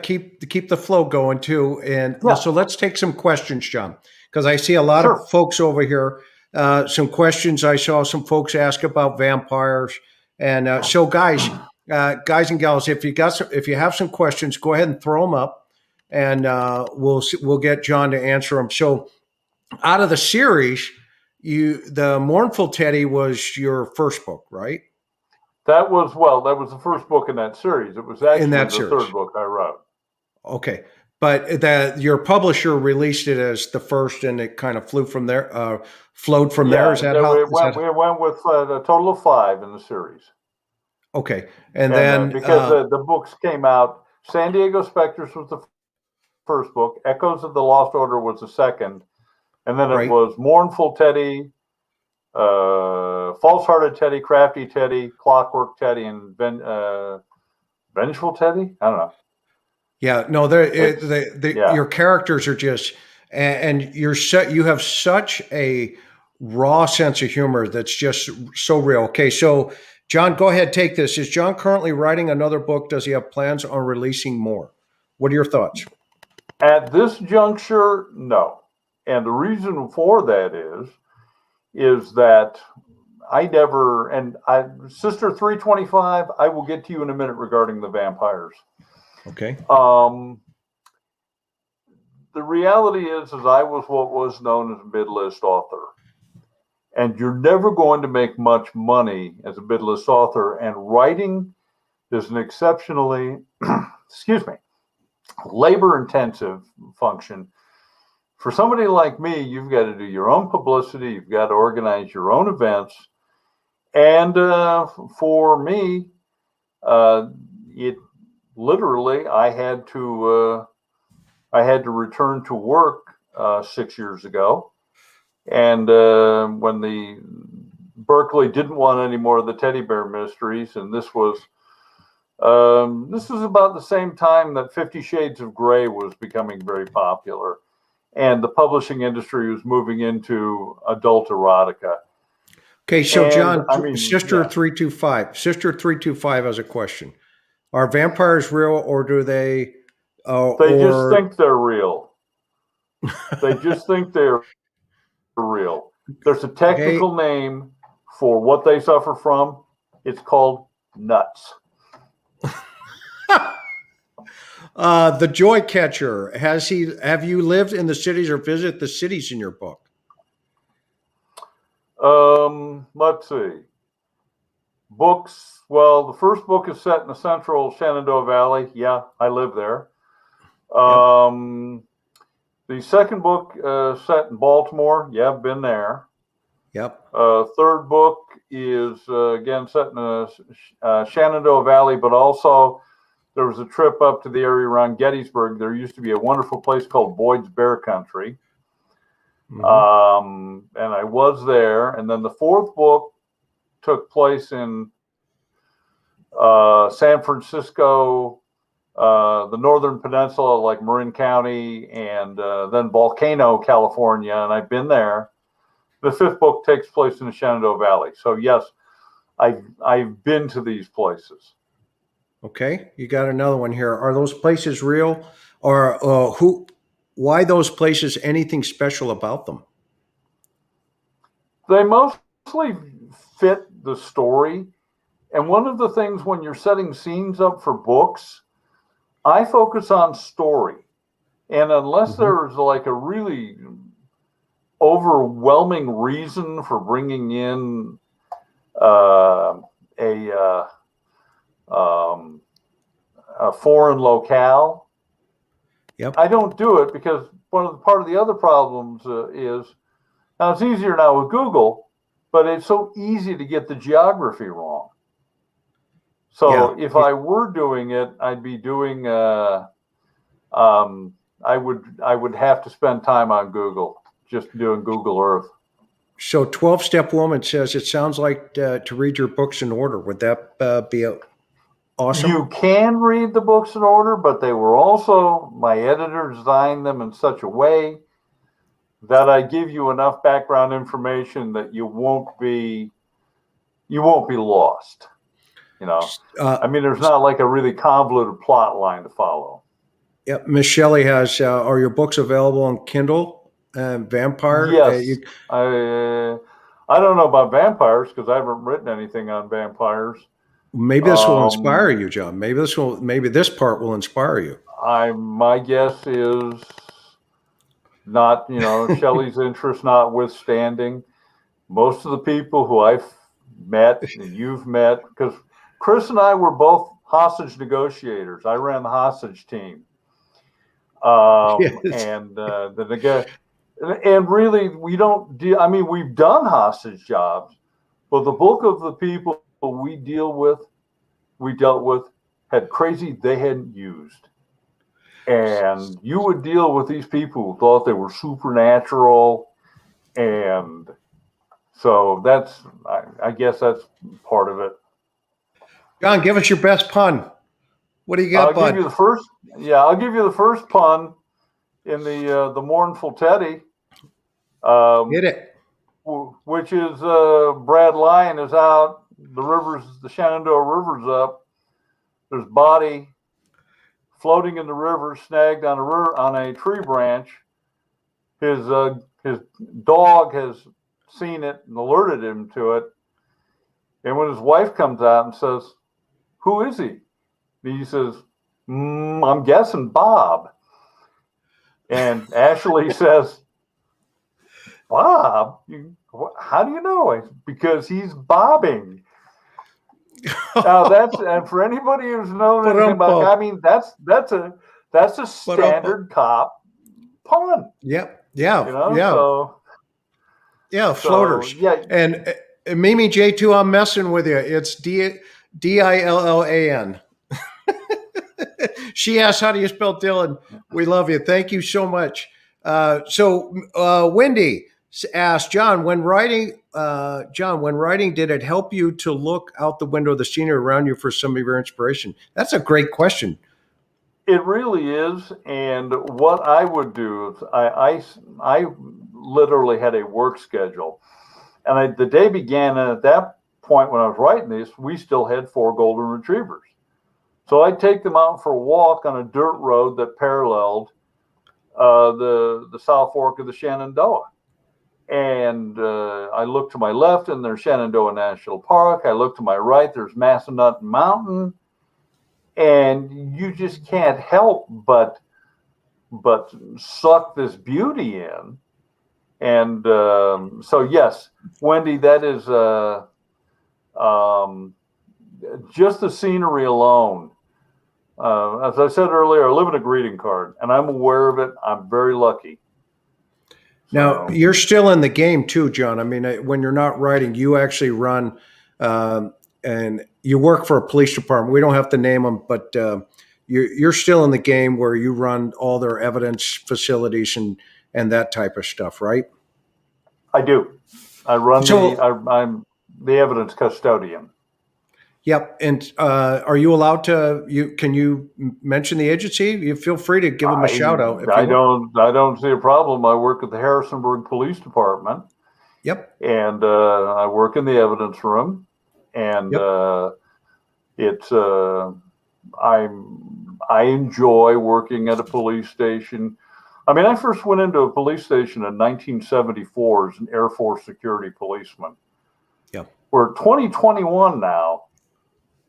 keep the flow going too, and so let's take some questions, John, because I see a lot of folks over here some questions. I saw some folks ask about vampires, and so guys and gals, if you have some questions, go ahead and throw them up, and we'll get John to answer them. So, out of the series, the Mournful Teddy was your first book, right? That was the first book in that series. It was actually the third book I wrote. Okay. But your publisher released it as the first, and it kind of flowed from there. Is that how? We went with a total of 5 in the series. Okay, and then because the books came out, San Diego Spectres was the first book, Echoes of the Lost Order was the second, and then it was Mournful Teddy, False-Hearted Teddy, Crafty Teddy, Clockwork Teddy, and Vengeful Teddy. I don't know. Yeah, no, your characters are just, and you have such a raw sense of humor that's just so real. Okay, so John, go ahead, take this. Is John currently writing another book? Does he have plans on releasing more? What are your thoughts? At this juncture, no. And the reason for that is that Sister 325, I will get to you in a minute regarding the vampires. Okay. The reality is I was what was known as a mid-list author. And you're never going to make much money as a mid-list author. And writing is an exceptionally, labor-intensive function. For somebody like me, you've got to do your own publicity. You've got to organize your own events. And for me, literally, I had to return to work 6 years ago, and when the Berkeley didn't want any more of the teddy bear mysteries, and this was about the same time that 50 Shades of Grey was becoming very popular, and the publishing industry was moving into adult erotica. Okay, so John, Sister 325 has a question. Are vampires real, or do they? Just think they're real. They just think they're real. There's a technical name for what they suffer from. It's called nuts. The Joy Catcher, have you lived in the cities or visit the cities in your book? Let's see. Books. Well, the first book is set in the central Shenandoah Valley. Yeah, I live there. The second book set in Baltimore. Yeah, I've been there. Yep. Third book is again set in the Shenandoah Valley, but also there was a trip up to the area around Gettysburg. There used to be a wonderful place called Boyd's Bear Country. And I was there. And then the fourth book took place in San Francisco, the Northern Peninsula, like Marin County, and then Volcano, California. And I've been there. The fifth book takes place in the Shenandoah Valley. So yes, I've been to these places. Okay, you got another one here. Are those places real, or why those places? Anything special about them? They mostly fit the story. And one of the things when you're setting scenes up for books, I focus on story. And unless there's like a really overwhelming reason for bringing in a foreign locale, I don't do it, because part of the other problems is, now it's easier now with Google, but it's so easy to get the geography wrong. So if I were doing it, I'd be doing I would have to spend time on Google, just doing Google Earth. So 12-Step Woman says it sounds like to read your books in order. Would that be awesome? You can read the books in order, but they were also, my editor designed them in such a way that I give you enough background information that you won't be lost. You know, there's not like a really convoluted plot line to follow. Yep. Miss Shelley has, are your books available on Kindle vampire? Yes. I don't know about vampires because I haven't written anything on vampires. Maybe this will inspire you, John. Maybe this part will inspire you. My guess is not, Shelley's interest notwithstanding. Most of the people who I've met and you've met, because Chris and I were both hostage negotiators. I ran the hostage team. Yes. And really, we don't deal. I mean, we've done hostage jobs, but the bulk of the people we dealt with, had crazy they hadn't used. And you would deal with these people who thought they were supernatural. And so I guess that's part of it. John, give us your best pun. What do you got, bud? I'll give you the first pun in the Mournful Teddy. Hit it. Which is Brad Lyon is out. The Shenandoah River's up. There's body floating in the river, snagged on a tree branch. His dog has seen it and alerted him to it. And when his wife comes out and says, "Who is he?" He says, "I'm guessing Bob." And Ashley says, "Bob? How do you know?" Because he's bobbing. Now and for anybody who's known anything about, I mean, that's a standard cop pun. Yep. Yeah. Yeah. Floaters. Yeah. And Mimi J2, I'm messing with you. It's Dillan. She asked, "How do you spell Dylan?" We love you. Thank you so much. Wendy asked, John, when writing, did it help you to look out the window of the scenery around you for some of your inspiration? That's a great question. It really is. And what I would do is I literally had a work schedule. And the day began, and at that point when I was writing this, we still had 4 golden retrievers. So I'd take them out for a walk on a dirt road that paralleled the South Fork of the Shenandoah. And I look to my left and there's Shenandoah National Park. I look to my right, there's Massanutten Mountain. And you just can't help but suck this beauty in. And so, yes, Wendy, that is just the scenery alone. As I said earlier, I live in a greeting card, and I'm aware of it. I'm very lucky. Now, you're still in the game too, John. I mean, when you're not writing, you actually run and you work for a police department. We don't have to name them, but you're still in the game where you run all their evidence facilities and that type of stuff, right? I do. I run I'm the evidence custodian. Yep. And are you allowed to? Can you mention the agency? You feel free to give them a shout out. I don't see a problem. I work at the Harrisonburg Police Department. Yep. And I work in the evidence room, and I enjoy working at a police station. I mean, I first went into a police station in 1974 as an Air Force security policeman. Yeah. We're 2021 now,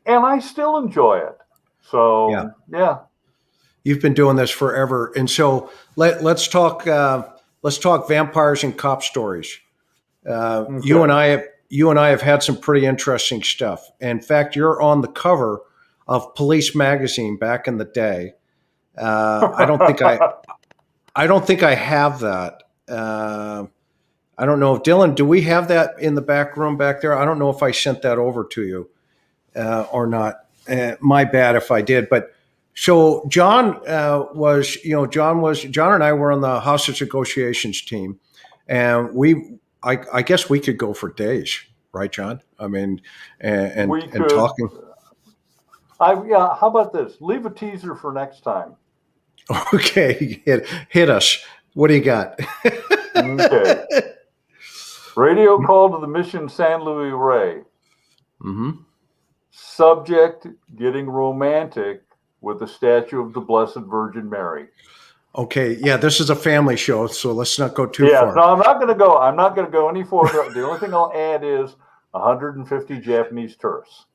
and I still enjoy it. So, yeah. You've been doing this forever. And so let's talk vampires and cop stories. Okay. You and I have had some pretty interesting stuff. In fact, you're on the cover of Police Magazine back in the day. I don't think I have that. I don't know if Dylan, do we have that in the back room back there? I don't know if I sent that over to you or not. My bad if I did. But so John and I were on the hostage negotiations team, and I guess we could go for days, right, John? I mean, and talking. How about this? Leave a teaser for next time. Okay, hit us. What do you got? Okay. Radio call to the Mission San Luis Rey. Mm-hmm. Subject getting romantic with the statue of the Blessed Virgin Mary. Okay, yeah, this is a family show, so let's not go too Yeah, far. no, I'm not going to go. I'm not going to go any further. The only thing I'll add is 150 Japanese tourists.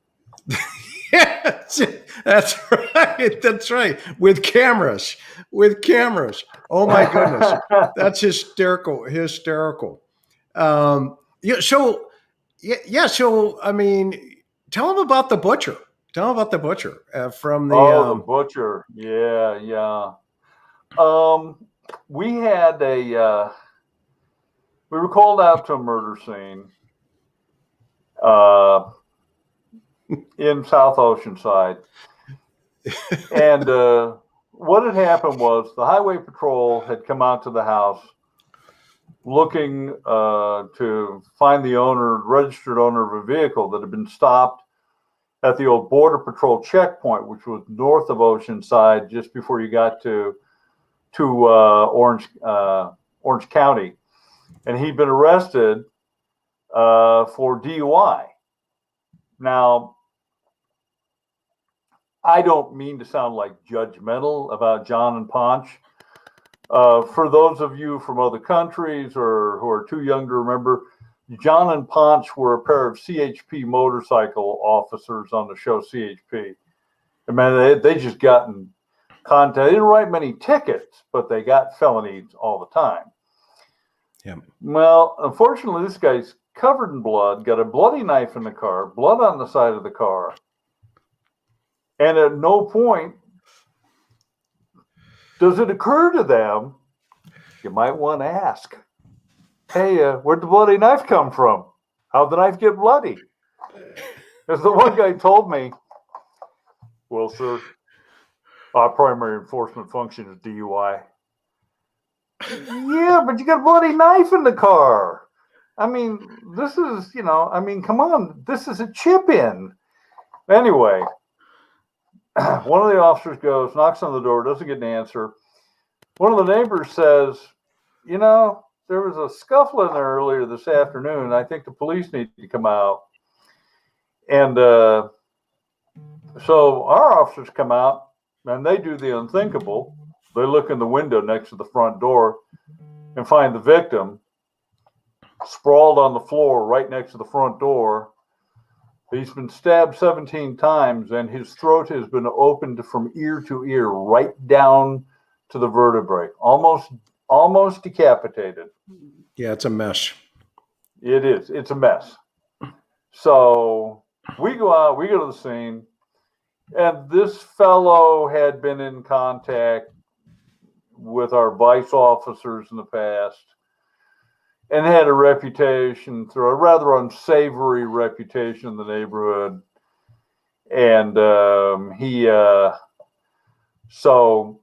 Yes, that's right. That's right. With cameras. With cameras. Oh my goodness. That's hysterical. Hysterical. Yeah, so yeah, so I mean, tell him about the butcher. Tell him about the butcher from the Oh, the butcher. Yeah, yeah. We had we were called out to a murder scene in South Oceanside. And what had happened was the highway patrol had come out to the house looking to find the registered owner of a vehicle that had been stopped at the old Border Patrol checkpoint, which was north of Oceanside, just before you got to Orange County, and he'd been arrested for DUI. Now, I don't mean to sound like judgmental about John and Ponch. For those of you from other countries or who are too young to remember, John and Ponch were a pair of CHP motorcycle officers on the show CHP. I mean, they just got in contact. They didn't write many tickets, but they got felonies all the time. Yeah. Well, unfortunately, this guy's covered in blood, got a bloody knife in the car, blood on the side of the car. And at no point does it occur to them, you might want to ask, hey, where'd the bloody knife come from? How'd the knife get bloody? As the one guy told me, well, sir, our primary enforcement function is DUI. Yeah, but you got a bloody knife in the car. I mean, this is, come on, this is a chip in. Anyway, one of the officers goes, knocks on the door, doesn't get an answer. One of the neighbors says, there was a scuffle in there earlier this afternoon. I think the police need to come out. And so our officers come out and they do the unthinkable. They look in the window next to the front door and find the victim sprawled on the floor right next to the front door. He's been stabbed 17 times and his throat has been opened from ear to ear, right down to the vertebrae, almost decapitated. Yeah, it's a mess. It is. It's a mess. So we go out, we go to the scene, and this fellow had been in contact with our vice officers in the past and had a reputation, through a rather unsavory reputation in the neighborhood. And so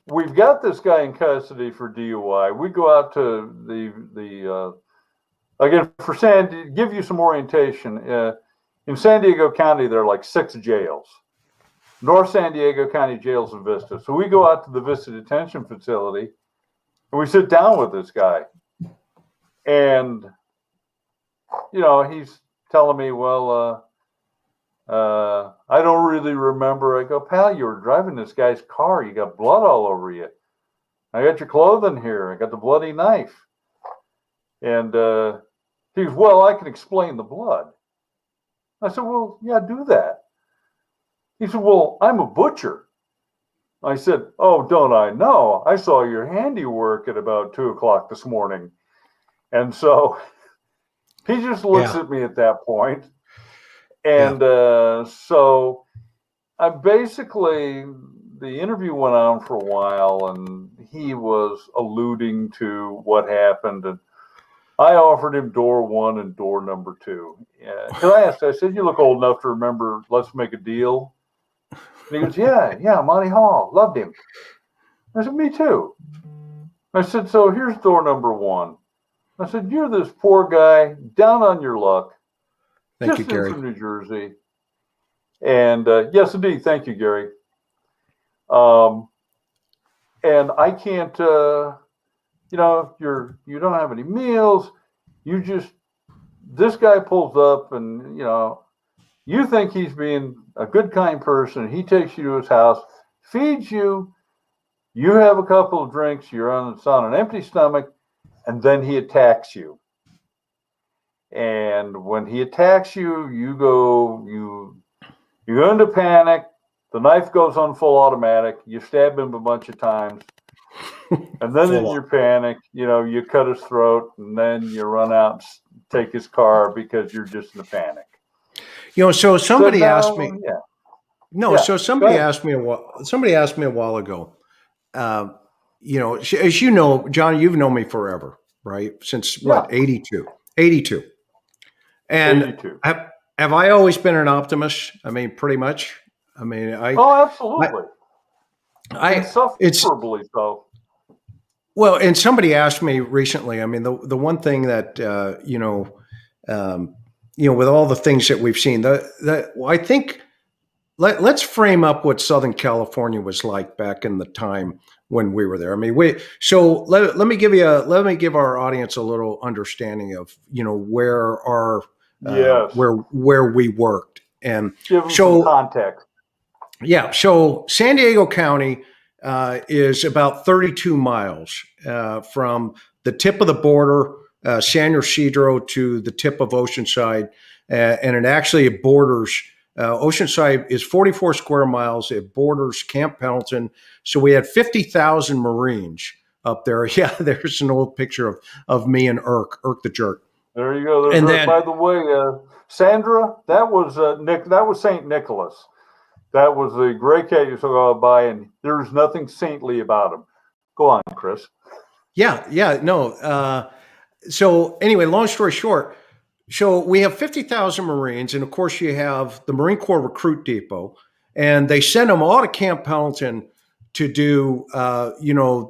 we've got this guy in custody for DUI. We go out to the again, give you some orientation. In San Diego County, there are like 6 jails. North San Diego County Jails in Vista. So we go out to the Vista Detention Facility and we sit down with this guy. And, he's telling me, well, I don't really remember. I go, pal, you were driving this guy's car. You got blood all over you. I got your clothing here. I got the bloody knife. And he goes, well, I can explain the blood. I said, well, yeah, do that. He said, well, I'm a butcher. I said, oh, don't I know? I saw your handiwork at about 2:00 this morning. And so he just looks at me at that point. And so I basically, the interview went on for a while and he was alluding to what happened. And I offered him door 1 and door number 2. Because I said, you look old enough to remember Let's Make a Deal. And he goes, yeah, Monty Hall, loved him. I said, me too. I said, so here's door number 1. I said, you're this poor guy, down on your luck. Thank you, just Gary. from New Jersey. And yes, indeed. Thank you, Gary. And I can't, you don't have any meals. This guy pulls up and, you think he's being a good, kind person. He takes you to his house, feeds you, You have a couple of drinks, it's on an empty stomach, and then he attacks you. And when he attacks you, you go into panic. The knife goes on full automatic. You stab him a bunch of times. And then in your panic, you cut his throat, and then you run out and take his car because you're just in a panic. So somebody asked me. Yeah. No, so somebody asked me a while ago. As you know, John, you've known me forever, right? Since what, 82. And 82. Have I always been an optimist? I mean, pretty much. I mean, absolutely. Insufferably so. Well, and somebody asked me recently. I mean, the one thing that with all the things that we've seen, I think let's frame up what Southern California was like back in the time when we were there. I mean, let me give our audience a little understanding of where our where we worked, and give them some context. Yeah, so San Diego County is about 32 miles from the tip of the border, San Ysidro, to the tip of Oceanside, and it borders. Oceanside is 44 square miles. It borders Camp Pendleton. So we had 50,000 Marines up there. Yeah, there's an old picture of me and Irk the Jerk. There you go. And then, by the way, Sandra, that was St. Nicholas. That was the gray cat you saw by, and there's nothing saintly about him. Go on, Chris. No. So anyway, long story short, so we have 50,000 Marines, and of course you have the Marine Corps Recruit Depot, and they send them all to Camp Pendleton to do,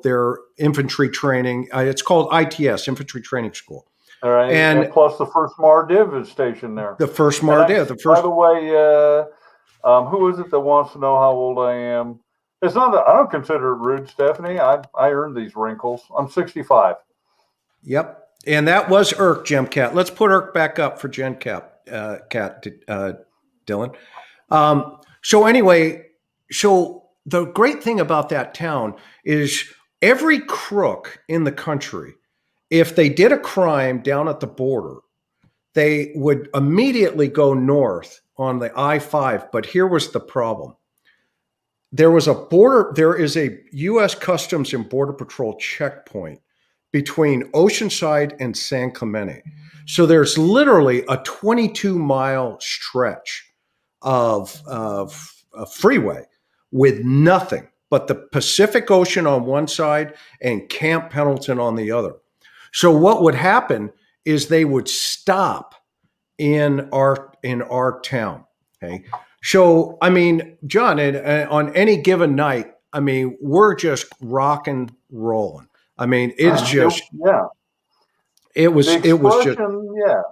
their infantry training. It's called ITS, Infantry Training School. All right, and plus the 1st MARDIV is stationed there. The 1st MARDIV. By the way, who is it that wants to know how old I am? It's not. I don't consider it rude, Stephanie. I earned these wrinkles. I'm 65. Yep. And that was Irk, Gem Cat. Let's put Irk back up for Gen Cat, Dylan. So anyway, the great thing about that town is every crook in the country, if they did a crime down at the border, they would immediately go north on the I-5. But here was the problem. There is a U.S. Customs and Border Patrol checkpoint between Oceanside and San Clemente. So there's literally a 22-mile stretch of freeway with nothing but the Pacific Ocean on one side and Camp Pendleton on the other. So what would happen is they would stop in our town. Okay. So, I mean, John, on any given night, I mean, we're just rock and rolling. I mean, it's just, it was just, the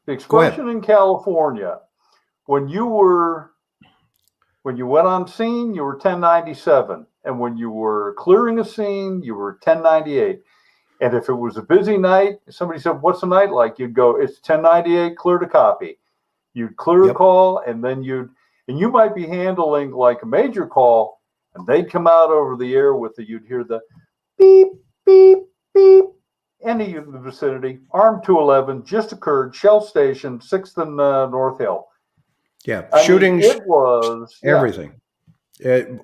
expression in California, when you went on scene, you were 1097. And when you were clearing a scene, you were 1098. And if it was a busy night, somebody said, "What's the night like?" You'd go, "It's 1098, clear to copy." You'd clear a call, and then you might be handling like a major call, and they'd come out over the air you'd hear the beep, beep, beep. Any in the vicinity, Arm 211 just occurred, Shell Station, 6th and North Hill. Yeah, shootings. It was everything,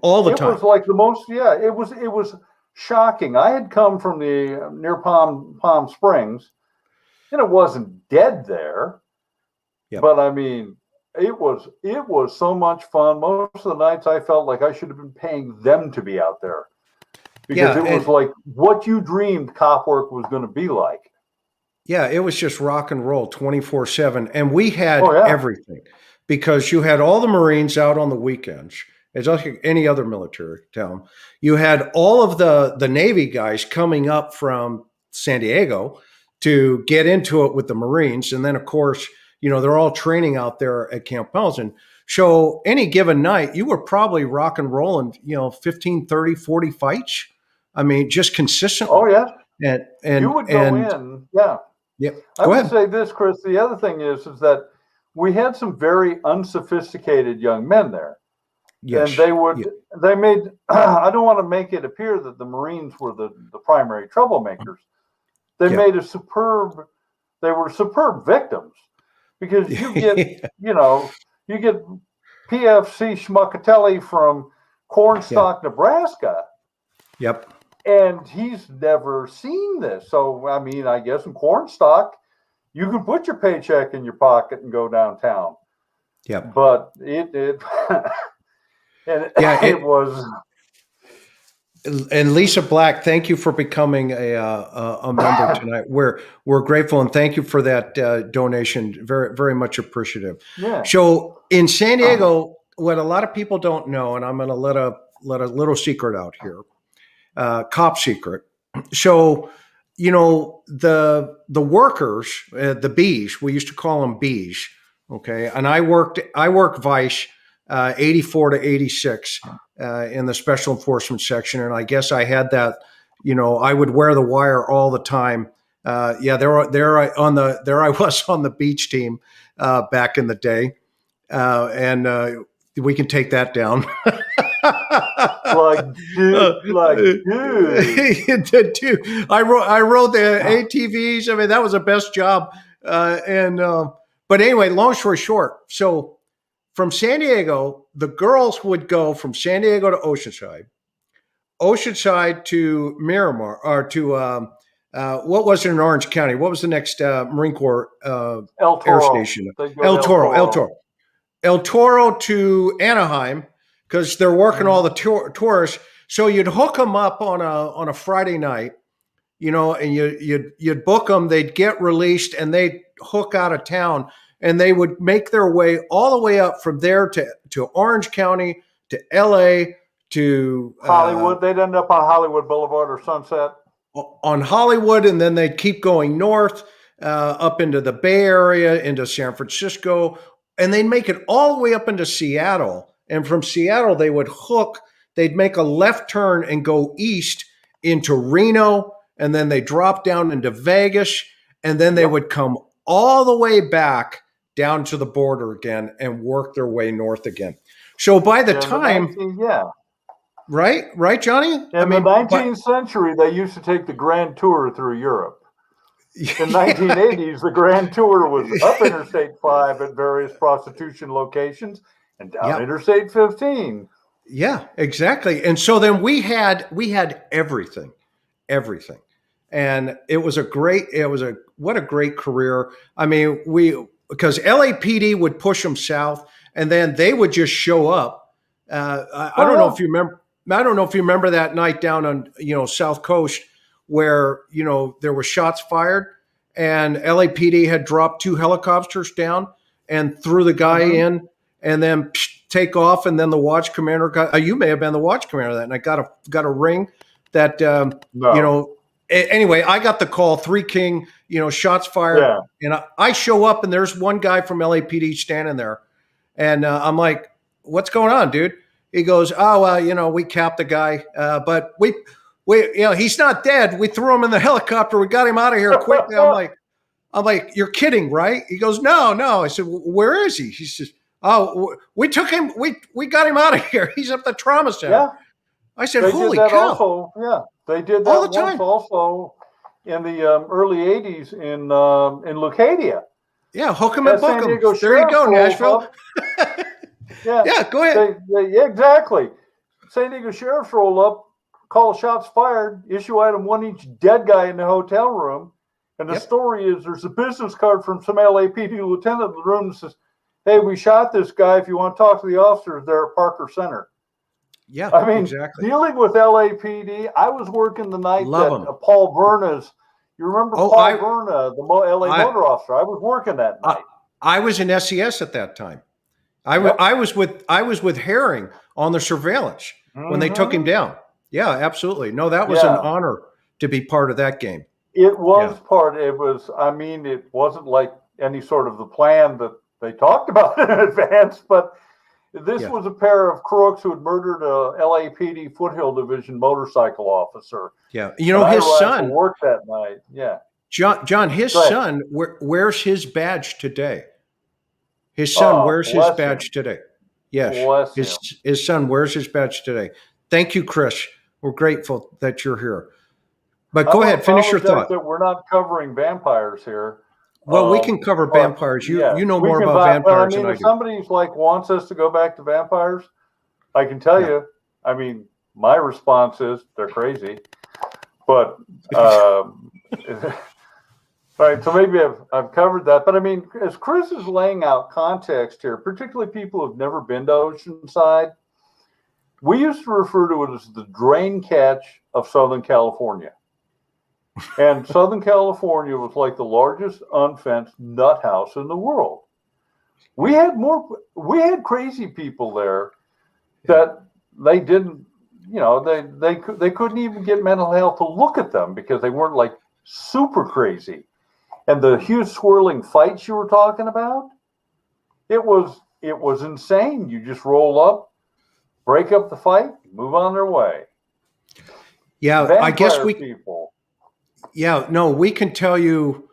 all the time. It was like the most. Yeah, it was shocking. I had come from near Palm Springs, and it wasn't dead there. Yep. But I mean, it was so much fun. Most of the nights I felt like I should have been paying them to be out there, because it was like what you dreamed cop work was going to be like. Yeah, it was just rock and roll 24/7, and we had everything, because you had all the Marines out on the weekends. It's like any other military town. You had all of the Navy guys coming up from San Diego to get into it with the Marines. And then, of course, they're all training out there at Camp Pendleton. So any given night, you were probably rock and rolling, 15, 30, 40 fights. I mean, just consistently. Oh, yeah. And you would go in. Yeah. Yep. I would say this, Chris. The other thing is that we had some very unsophisticated young men there. And Yes. they made, I don't want to make it appear that the Marines were the primary troublemakers. They Yeah. made they were superb victims, because you get, you get PFC Schmuckatelli from Cornstalk, Nebraska, Yep. and he's never seen this. So, I mean, I guess in Cornstalk, you can put your paycheck in your pocket and go downtown. Yep. But it and it was. And Lisa Black, thank you for becoming a member tonight. We're grateful, and thank you for that donation. Very, very much appreciative. Yeah. So in San Diego, what a lot of people don't know, and I'm going to let a little secret out here, cop secret. So, the workers, the bees, we used to call them bees. Okay, and I worked Vice 84 to 86 in the special enforcement section, and I guess I had that. I would wear the wire all the time. There I was on the beach team back in the day, and we can take that down. Dude. I rode the ATVs. I mean, that was the best job. But anyway, long story short, so from San Diego, the girls would go from San Diego to Oceanside to Miramar, or to what was it in Orange County? What was the next Marine Corps air station? El Toro to Anaheim, because they're working all the tourists. So you'd hook them up on a Friday night, and you'd book them. They'd get released, and they'd hook out of town, and they would make their way all the way up from there to Orange County, to LA, to Hollywood. They'd end up on Hollywood Boulevard or Sunset. On Hollywood, and then they'd keep going north up into the Bay Area, into San Francisco, and they'd make it all the way up into Seattle. And from Seattle, they'd make a left turn and go east into Reno, and then they drop down into Vegas, and then they would come all the way back down to the border again and work their way north again. So by the time, right, Johnny? In the 19th century, they used to take the Grand Tour through Europe. In the 1980s, the Grand Tour was up Interstate 5 at various prostitution locations and down Interstate 15. Yeah, exactly. And so then we had everything. And what a great career. I mean, because LAPD would push them south, and then they would just show up. I don't know if you remember that night down on, South Coast, where, there were shots fired, and LAPD had dropped 2 helicopters down and threw the guy in, and then take off. And then the watch commander you may have been the watch commander that night, got a ring that, anyway, I got the call, 3 King, shots fired. And I show up, and there's one guy from LAPD standing there. And I'm like, what's going on, dude? He goes, we capped the guy, but we, he's not dead. We threw him in the helicopter. We got him out of here quickly. I'm like, you're kidding, right? He goes, no. I said, where is he? He says, we took him. We got him out of here. He's at the trauma center. Yeah. I said, holy cow. Also, they did that all the time. Also in the early 80s in Leucadia. Yeah, hook him and book him. There you go, Nashville. Yeah, go ahead. Exactly. San Diego Sheriff's roll up, call shots fired, issue item 1 each dead guy in the hotel room. And the story is there's a business card from some LAPD lieutenant in the room that says, hey, we shot this guy. If you want to talk to the officers there at Parker Center. Yeah, I mean, exactly. Dealing with LAPD, I was working the night that Paul Verna's. You remember Paul Verna, the LA motor officer? I was working that night. I was in SES at that time. I was with Herring on the surveillance when they took him down. Yeah, absolutely. No, that was an honor to be part of that game. It was part. It was. I mean, it wasn't like any sort of the plan that they talked about in advance, but this was a pair of crooks who had murdered a LAPD Foothill Division motorcycle officer. Yeah, his son worked that night. Yeah, John, his son wears his badge today. His son wears his badge today. Yes. Bless him. His son wears his badge today. Thank you, Chris. We're grateful that you're here. But go ahead, finish your thought. That we're not covering vampires here. Well, we can cover vampires. You know more about vampires than I do. If somebody's like wants us to go back to vampires, I can tell you. I mean, my response is they're crazy. But right, so maybe I've covered that. But I mean, as Chris is laying out context here, particularly people who've never been to Oceanside, we used to refer to it as the drain catch of Southern California. And Southern California was like the largest unfenced nut house in the world. We had crazy people there that they didn't, they couldn't even get mental health to look at them because they weren't like super crazy. And the huge swirling fights you were talking about, it was insane. You just roll up, break up the fight, move on their way. Yeah, Vampire I guess people. Yeah, no, we can tell you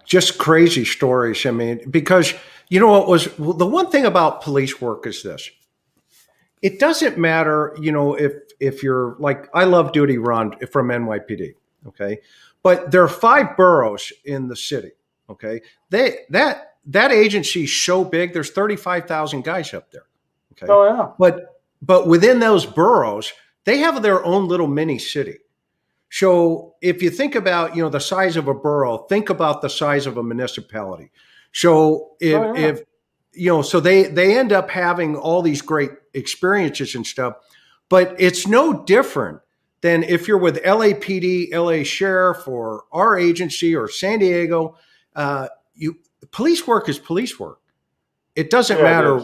just crazy stories. I mean, because the one thing about police work is this. It doesn't matter, if you're like, I love Duty Ron from NYPD, okay? But there are 5 boroughs in the city, okay? That agency's so big, there's 35,000 guys up there, okay? Oh, yeah. But within those boroughs, they have their own little mini city. So if you think about, the size of a borough, think about the size of a municipality. So so they end up having all these great experiences and stuff, but it's no different than if you're with LAPD, LA Sheriff, or our agency, or San Diego. Police work is police work. It doesn't matter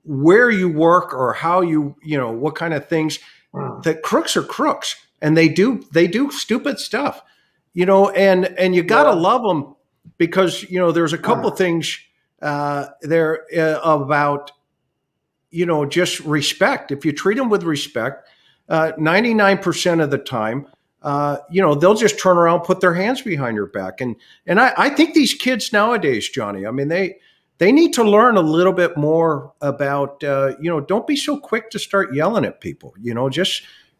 where you work or how what kind of things. The crooks are crooks. And they do stupid stuff, and you got to love them because, there's a couple of things there about, just respect. If you treat them with respect, 99% of the time, they'll just turn around, put their hands behind your back. And I think these kids nowadays, Johnny, I mean, they need to learn a little bit more about, don't be so quick to start yelling at people,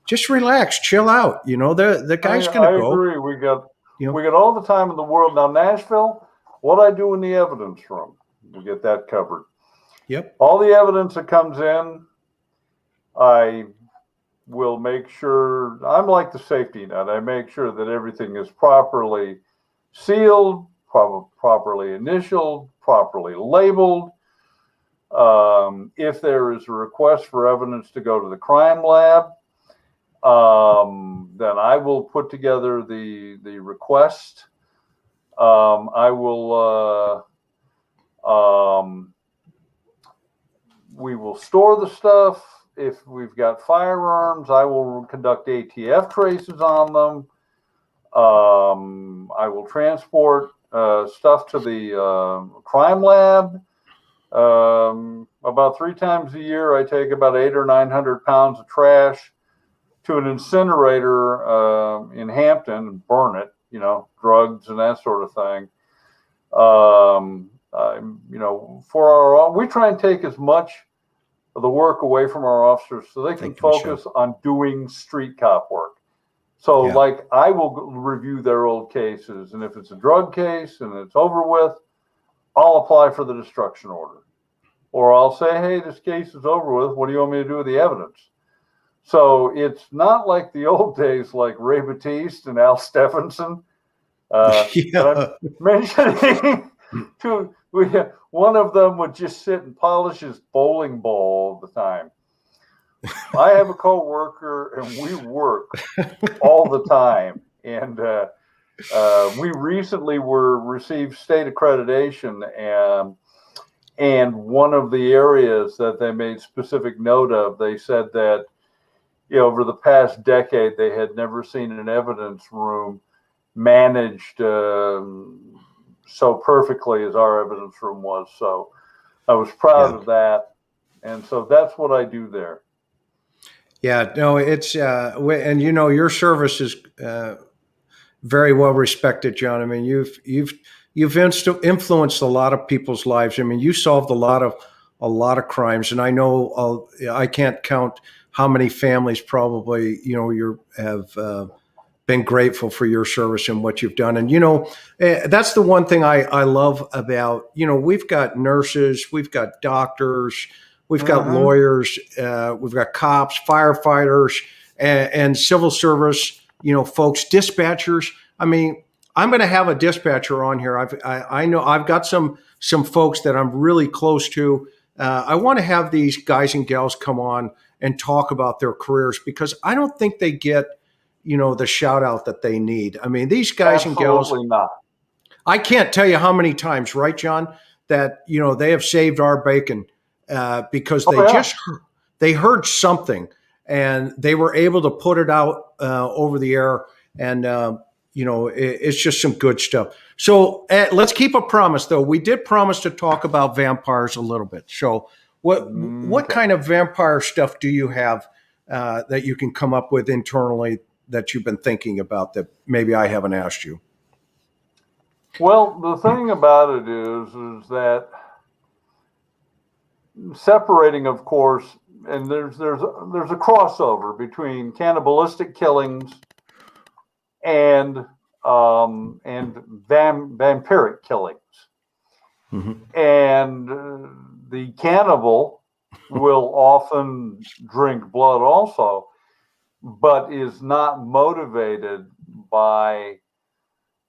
just relax, chill out. The guy's going to go. I agree. We got all the time in the world. Now, Nashville, what I do in the evidence room, we get that covered. Yep. All the evidence that comes in, I will make sure, I'm like the safety net. I make sure that everything is properly sealed, properly initialed, properly labeled. If there is a request for evidence to go to the crime lab, then I will put together the request. We will store the stuff. If we've got firearms, I will conduct ATF traces on them. I will transport stuff to the crime lab. About 3 times a year, I take about 800 or 900 pounds of trash to an incinerator in Hampton and burn it, drugs and that sort of thing. We try and take as much of the work away from our officers so they can focus on doing street cop work. So like I will review their old cases, and if it's a drug case and it's over with, I'll apply for the destruction order. Or I'll say, hey, this case is over with. What do you want me to do with the evidence? So it's not like the old days, like Ray Batiste and Al Stephenson. I'm mentioning one of them would just sit and polish his bowling ball all the time. I have a co-worker, and we work all the time. And we recently received state accreditation, and one of the areas that they made specific note of, they said that over the past decade, they had never seen an evidence room managed so perfectly as our evidence room was. So I was proud of that. And so that's what I do there. Yeah, no, it's, and your service is very well respected, John. I mean, you've influenced a lot of people's lives. I mean, you solved a lot a lot of crimes, and I know I can't count how many families probably you have been grateful for your service and what you've done. And that's the one thing I love about we've got nurses, we've got doctors, we've got lawyers, we've got cops, firefighters, and civil service folks, dispatchers. I mean, I'm going to have a dispatcher on here. I know I've got some folks that I'm really close to. I want to have these guys and gals come on and talk about their careers, because I don't think they get the shout out that they need. I mean, these guys and gals, Absolutely not. I can't tell you how many times, right, John, that they have saved our bacon because they heard something and they were able to put it out over the air, and it's just some good stuff. So let's keep a promise, though. We did promise to talk about vampires a little bit. So what kind of vampire stuff do you have that you can come up with internally that you've been thinking about that maybe I haven't asked you? Well, the thing about it is that separating, of course, and there's a crossover between cannibalistic killings and vampiric killings. And the cannibal will often drink blood also, but is not motivated by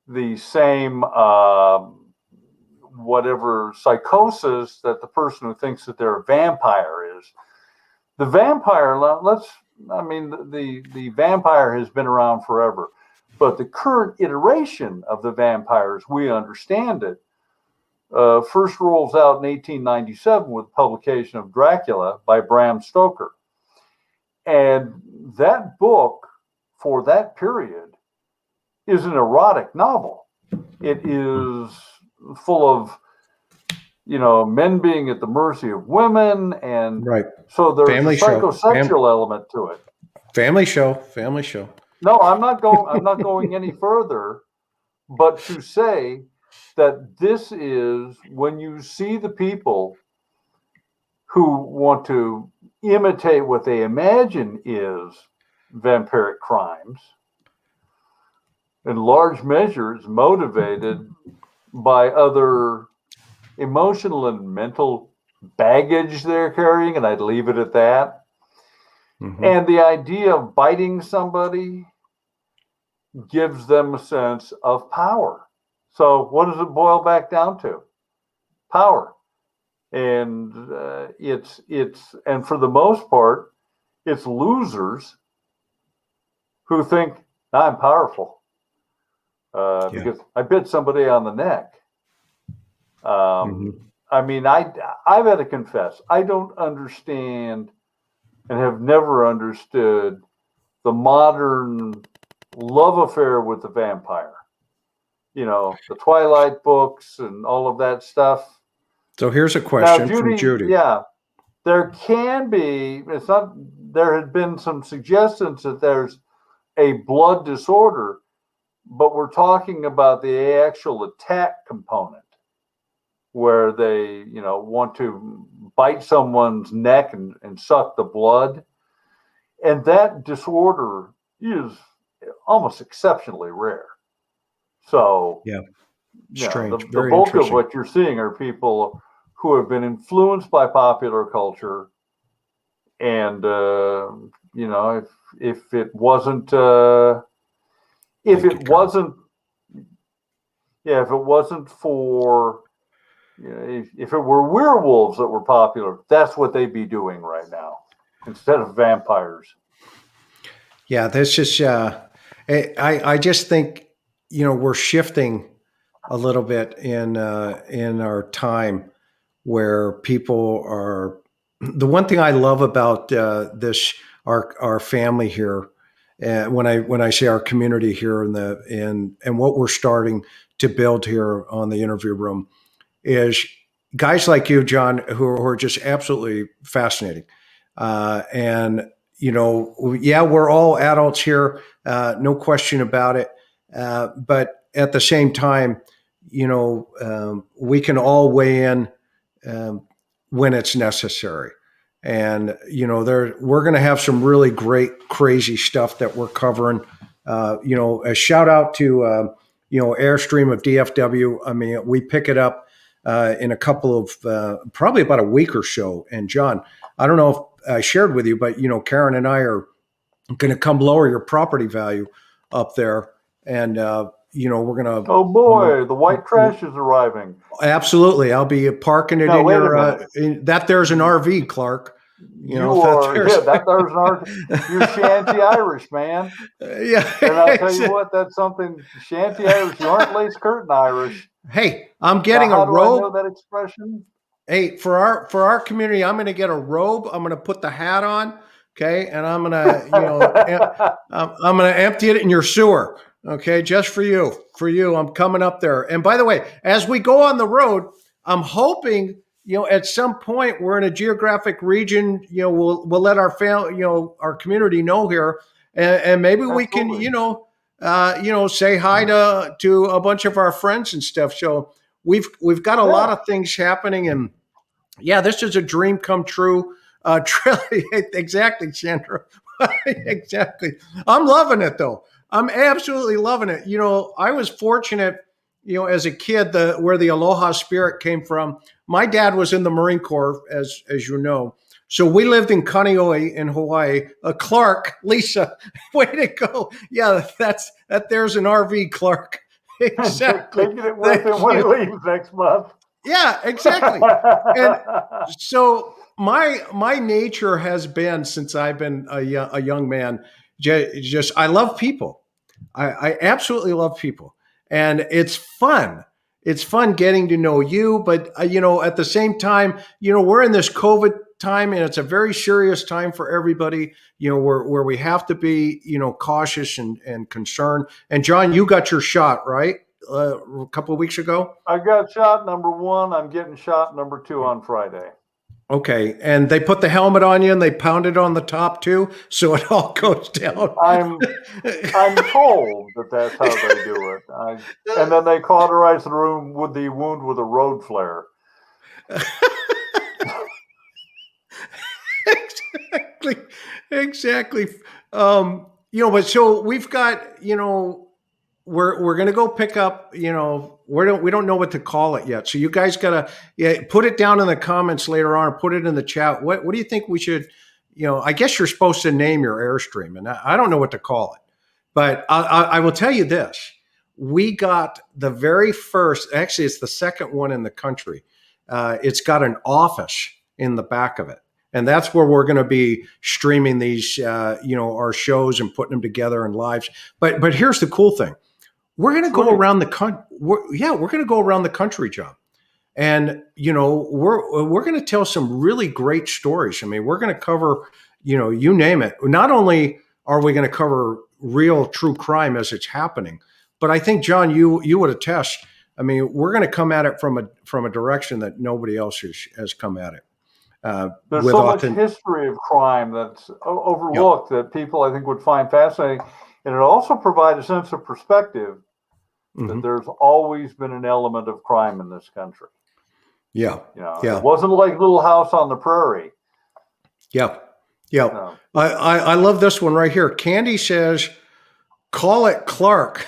the same whatever psychosis that the person who thinks that they're a vampire is. The vampire, the vampire has been around forever, but the current iteration of the vampires, we understand it, first rolls out in 1897 with the publication of Dracula by Bram Stoker. And that book, for that period, is an erotic novel. It is full of, men being at the mercy of women, and right. So there's family a psychosexual element to it. Family show. No, I'm not going any further, but to say that this is when you see the people who want to imitate what they imagine is vampiric crimes, in large measures motivated by other emotional and mental baggage they're carrying, and I'd leave it at that. And the idea of biting somebody gives them a sense of power. So what does it boil back down to? Power. And it's and for the most part, it's losers who think I'm powerful because I bit somebody on the neck. I mean, I've had to confess, I don't understand and have never understood the modern love affair with the vampire. The Twilight books and all of that stuff. So here's a question now, from Judy. Yeah, there can be, there had been some suggestions that there's a blood disorder, but we're talking about the actual attack component, where they, want to bite someone's neck and suck the blood. And that disorder is almost exceptionally rare. So, strange. The bulk of what you're seeing are people who have been influenced by popular culture. And, if it wasn't, if it wasn't for, if it were werewolves that were popular, that's what they'd be doing right now instead of vampires. Yeah, this is. I just think we're shifting a little bit in our time where people are. The one thing I love about our family here, when I say our community here and what we're starting to build here on the interview room, is guys like you, John, who are just absolutely fascinating. And, we're all adults here, no question about it. But at the same time, we can all weigh in when it's necessary. And, we're going to have some really great, crazy stuff that we're covering. A shout out to, Airstream of DFW. I mean, we pick it up in a couple of, probably about a week or so. And John, I don't know if I shared with you, but, Karen and I are going to come lower your property value up there. And, we're going to. Oh boy, the white trash is arriving. Absolutely. I'll be parking it in your, that there's an RV, Clark. That there's an RV. You're shanty Irish, man. Yeah. And I'll tell you what, that's something, shanty Irish. You aren't lace curtain Irish. Hey, I'm getting now, a robe. How do I know that expression? Hey, for our community, I'm going to get a robe. I'm going to put the hat on. Okay. And I'm going to, I'm going to empty it in your sewer. Okay. Just for you, I'm coming up there. And by the way, as we go on the road, I'm hoping, at some point we're in a geographic region, we'll let our family, our community know here. And maybe we can, say hi to a bunch of our friends and stuff. So we've got a lot of things happening, and yeah, this is a dream come true. Exactly, Sandra. Exactly. I'm loving it though. I'm absolutely loving it. I was fortunate, as a kid, where the Aloha spirit came from. My dad was in the Marine Corps, as you know. So we lived in Kaneohe in Hawaii. Clark, Lisa, way to go. Yeah, there's an RV, Clark. Exactly. Taking it with him when he leaves next month. Yeah, exactly. And so my nature has been, since I've been a young man, just I love people. I absolutely love people. And it's fun. It's fun getting to know you. But, at the same time, we're in this COVID time, and it's a very serious time for everybody, where we have to be, cautious and concerned. And John, you got your shot, right? A couple of weeks ago? I got shot number 1. I'm getting shot number 2 on Friday. Okay. And they put the helmet on you and they pounded on the top too, so it all goes down. I'm told that's how they do it. And then they cauterize the wound with a road flare. Exactly. But so we've got, we're going to go pick up, we don't know what to call it yet. So you guys got to put it down in the comments later on, or put it in the chat. What do you think we should, I guess you're supposed to name your Airstream, and I don't know what to call it, but I will tell you this. We got the very first, actually it's the second one in the country. It's got an office in the back of it. And that's where we're going to be streaming these, our shows and putting them together in lives. But here's the cool thing. We're going to go around the country. We're going to go around the country, John. And, we're going to tell some really great stories. I mean, we're going to cover, you name it. Not only are we going to cover real true crime as it's happening, but I think, John, you would attest. I mean, we're going to come at it from a direction that nobody else has come at it. There's so much history of crime that's overlooked that people, I think, would find fascinating. And it also provides a sense of perspective that there's always been an element of crime in this country. Yeah. It wasn't like Little House on the Prairie. Yeah. Yeah. I love this one right here. Candy says, call it Clark.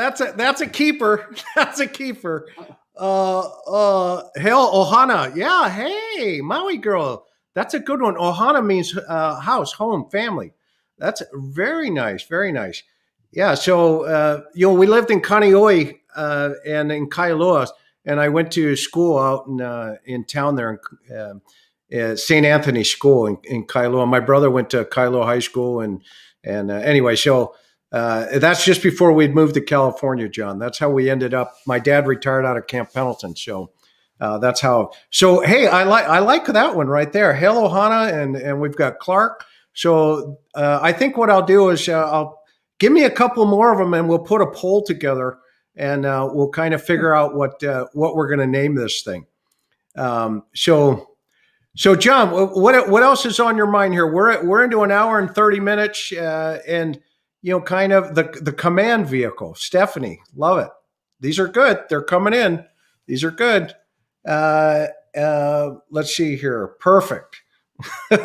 That's a keeper. That's a keeper. Hell, Ohana. Yeah. Hey, Maui girl. That's a good one. Ohana means house, home, family. That's very nice. Very nice. Yeah. So, we lived in Kaneohe and in Kailua, and I went to school out in town there in St. Anthony School in Kailua. My brother went to Kailua High School, and anyway, so that's just before we'd moved to California, John. That's how we ended up. My dad retired out of Camp Pendleton, so that's how. So hey, I like that one right there. Hail Ohana, and we've got Clark. So I think what I'll do is I'll give me a couple more of them, and we'll put a poll together, and we'll kind of figure out what we're going to name this thing. So John, what else is on your mind here? We're into an hour and 30 minutes, and kind of the command vehicle. Stephanie, love it. These are good. They're coming in. These are good. Let's see here. Perfect.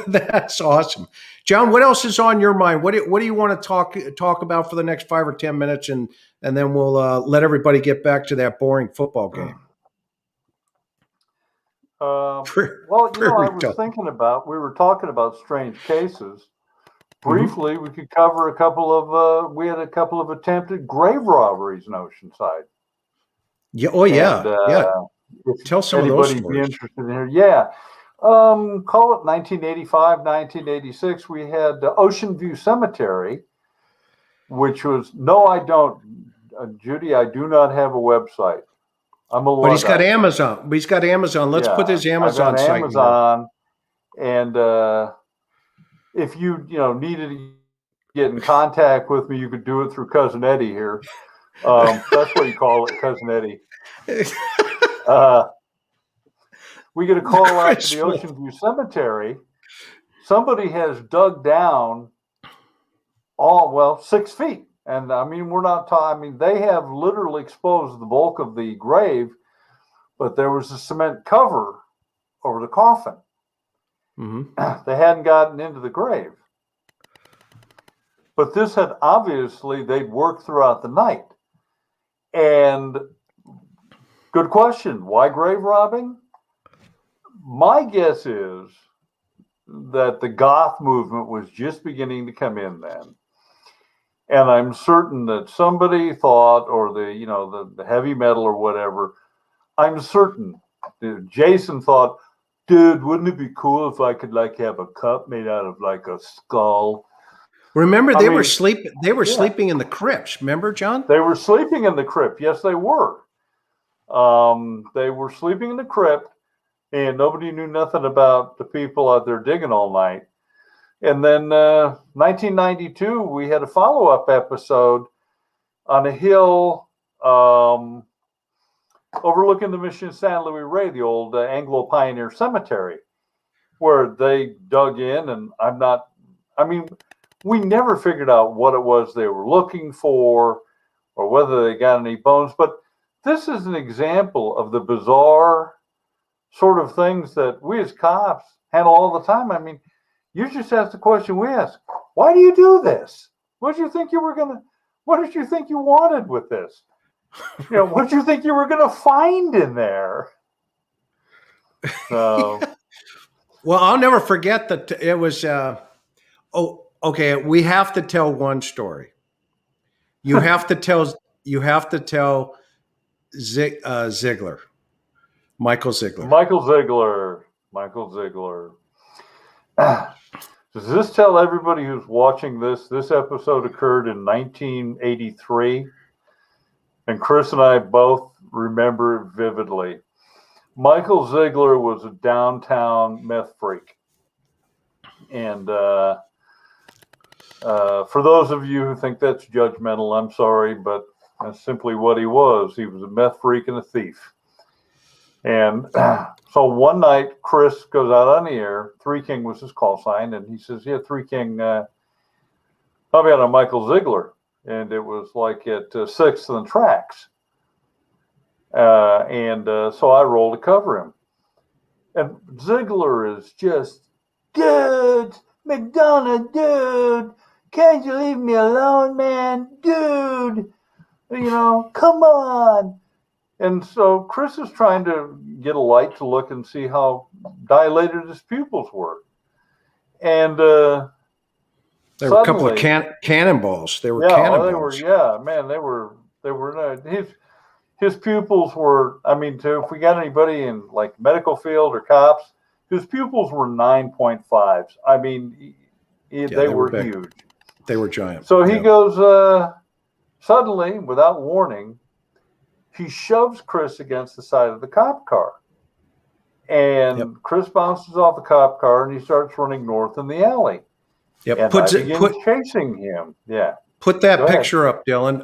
That's awesome, John. What else is on your mind? What do you want to talk about for the next 5 or 10 minutes, and then we'll let everybody get back to that boring football game. Well, I was thinking about, we were talking about strange cases. Briefly, we could cover a couple of, we had a couple of attempted grave robberies in Oceanside. Yeah. Oh, yeah. Yeah. Tell some of those stories. Be interested in here. Yeah. Call it 1985, 1986. We had Ocean View Cemetery, which was, no, I don't. Judy, I do not have a website. But he's got Amazon. He's got Amazon. Let's put his Amazon site. Amazon, and if you needed to get in contact with me, you could do it through Cousin Eddie here. That's what you call it, Cousin Eddie. We get a call out to the Ocean View Cemetery. Somebody has dug down 6 feet. And I mean, we're not talking, I mean, they have literally exposed the bulk of the grave, but there was a cement cover over the coffin. They hadn't gotten into the grave. But this had obviously, they'd worked throughout the night. And good question, why grave robbing? My guess is that the goth movement was just beginning to come in then. And I'm certain that somebody thought, or the heavy metal or whatever, I'm certain Jason thought, dude, wouldn't it be cool if I could have a cup made out of a skull? Remember, they were sleeping. They were sleeping in the crypts. Remember, John? They were sleeping in the crypt. Yes, they were. They were sleeping in the crypt, and nobody knew nothing about the people out there digging all night. And then 1992, we had a follow-up episode on a hill overlooking the Mission San Luis Rey, the old Anglo Pioneer Cemetery, where they dug in, and we never figured out what it was they were looking for or whether they got any bones. But this is an example of the bizarre sort of things that we as cops handle all the time. I mean, you just asked the question we ask, why do you do this? What did you think you wanted with this? What did you think you were going to find in there? So, well, I'll never forget that it was, okay. We have to tell one story. You have to tell Ziegler, Michael Ziegler. Michael Ziegler. Does this tell everybody who's watching this episode occurred in 1983? And Chris and I both remember it vividly. Michael Ziegler was a downtown meth freak. And for those of you who think that's judgmental, I'm sorry, but that's simply what he was. He was a meth freak and a thief. And so one night, Chris goes out on the air. Three King was his call sign. And he says, yeah, Three King, I'll be out on Michael Ziegler. And it was at 6th and Tracks. So I rolled to cover him. And Ziegler is just, dude, McDonough, dude, can't you leave me alone, man? Dude, come on. And so Chris is trying to get a light to look and see how dilated his pupils were. And there were a couple of cannonballs. They were cannonballs. They were his pupils were, if we got anybody in medical field or cops, his pupils were 9.5s. They were big. huge. They were giant. So he goes, suddenly, without warning, he shoves Chris against the side of the cop car. And Chris bounces off the cop car and he starts running north in the alley. Yep. And chasing him. Yeah. Put that picture up, Dylan,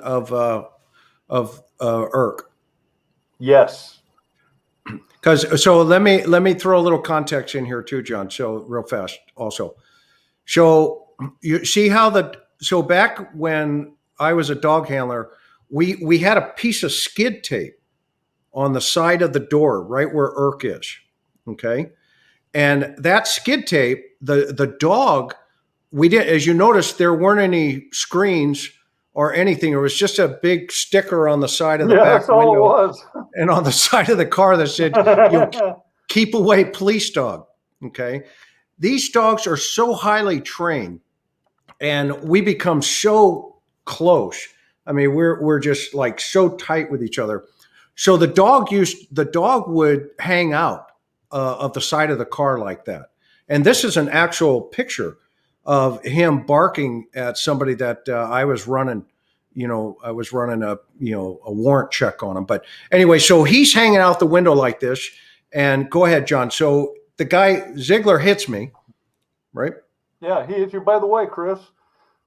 of Irk. Yes. So let me throw a little context in here too, John. So real fast also. So you see how back when I was a dog handler, we had a piece of skid tape on the side of the door, right where Irk is. Okay. And that skid tape, the dog, we did, as you noticed, there weren't any screens or anything. It was just a big sticker on the side of the Yeah, back that's all window it was. and on the side of the car that said, keep away, police dog. Okay. These dogs are so highly trained and we become so close. I mean, we're just like so tight with each other. So the dog would hang out of the side of the car like that. And this is an actual picture of him barking at somebody that I was running. I was running a warrant check on him. But anyway, so he's hanging out the window like this. And go ahead, John. So the guy Ziegler hits me, right? Yeah, he hit you. By the way, Chris,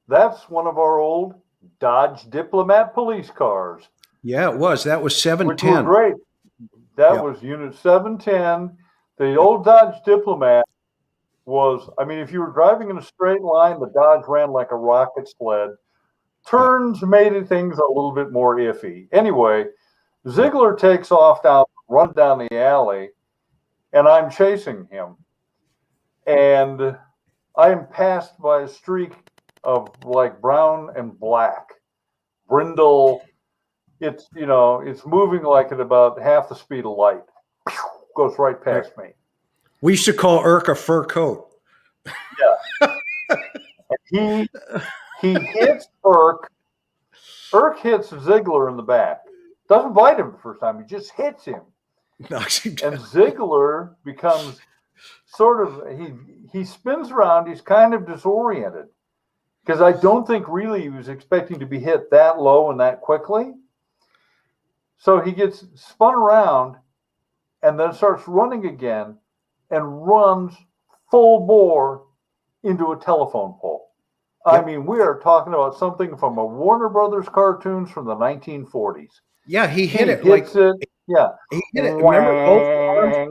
that's one of our old Dodge Diplomat police cars. Yeah, it was. That was 710. Which were great. That was Unit 710. The old Dodge Diplomat was, I mean, if you were driving in a straight line, the Dodge ran like a rocket sled. Turns made things a little bit more iffy. Anyway, Ziegler takes off run down the alley, and I'm chasing him. And I am passed by a streak of like brown and black, brindle. It's moving like at about half the speed of light. Goes right past me. We used to call Irk a fur coat. Yeah. And he hits Irk. Irk hits Ziegler in the back. Doesn't bite him the first time. He just hits him. And Ziegler becomes sort of, he spins around. He's kind of disoriented because I don't think really he was expecting to be hit that low and that quickly. So he gets spun around and then starts running again and runs full bore into a telephone pole. Yep. I mean, we are talking about something from a Warner Brothers cartoons from the 1940s. Yeah, he hit it. Yeah. He hit it. Remember,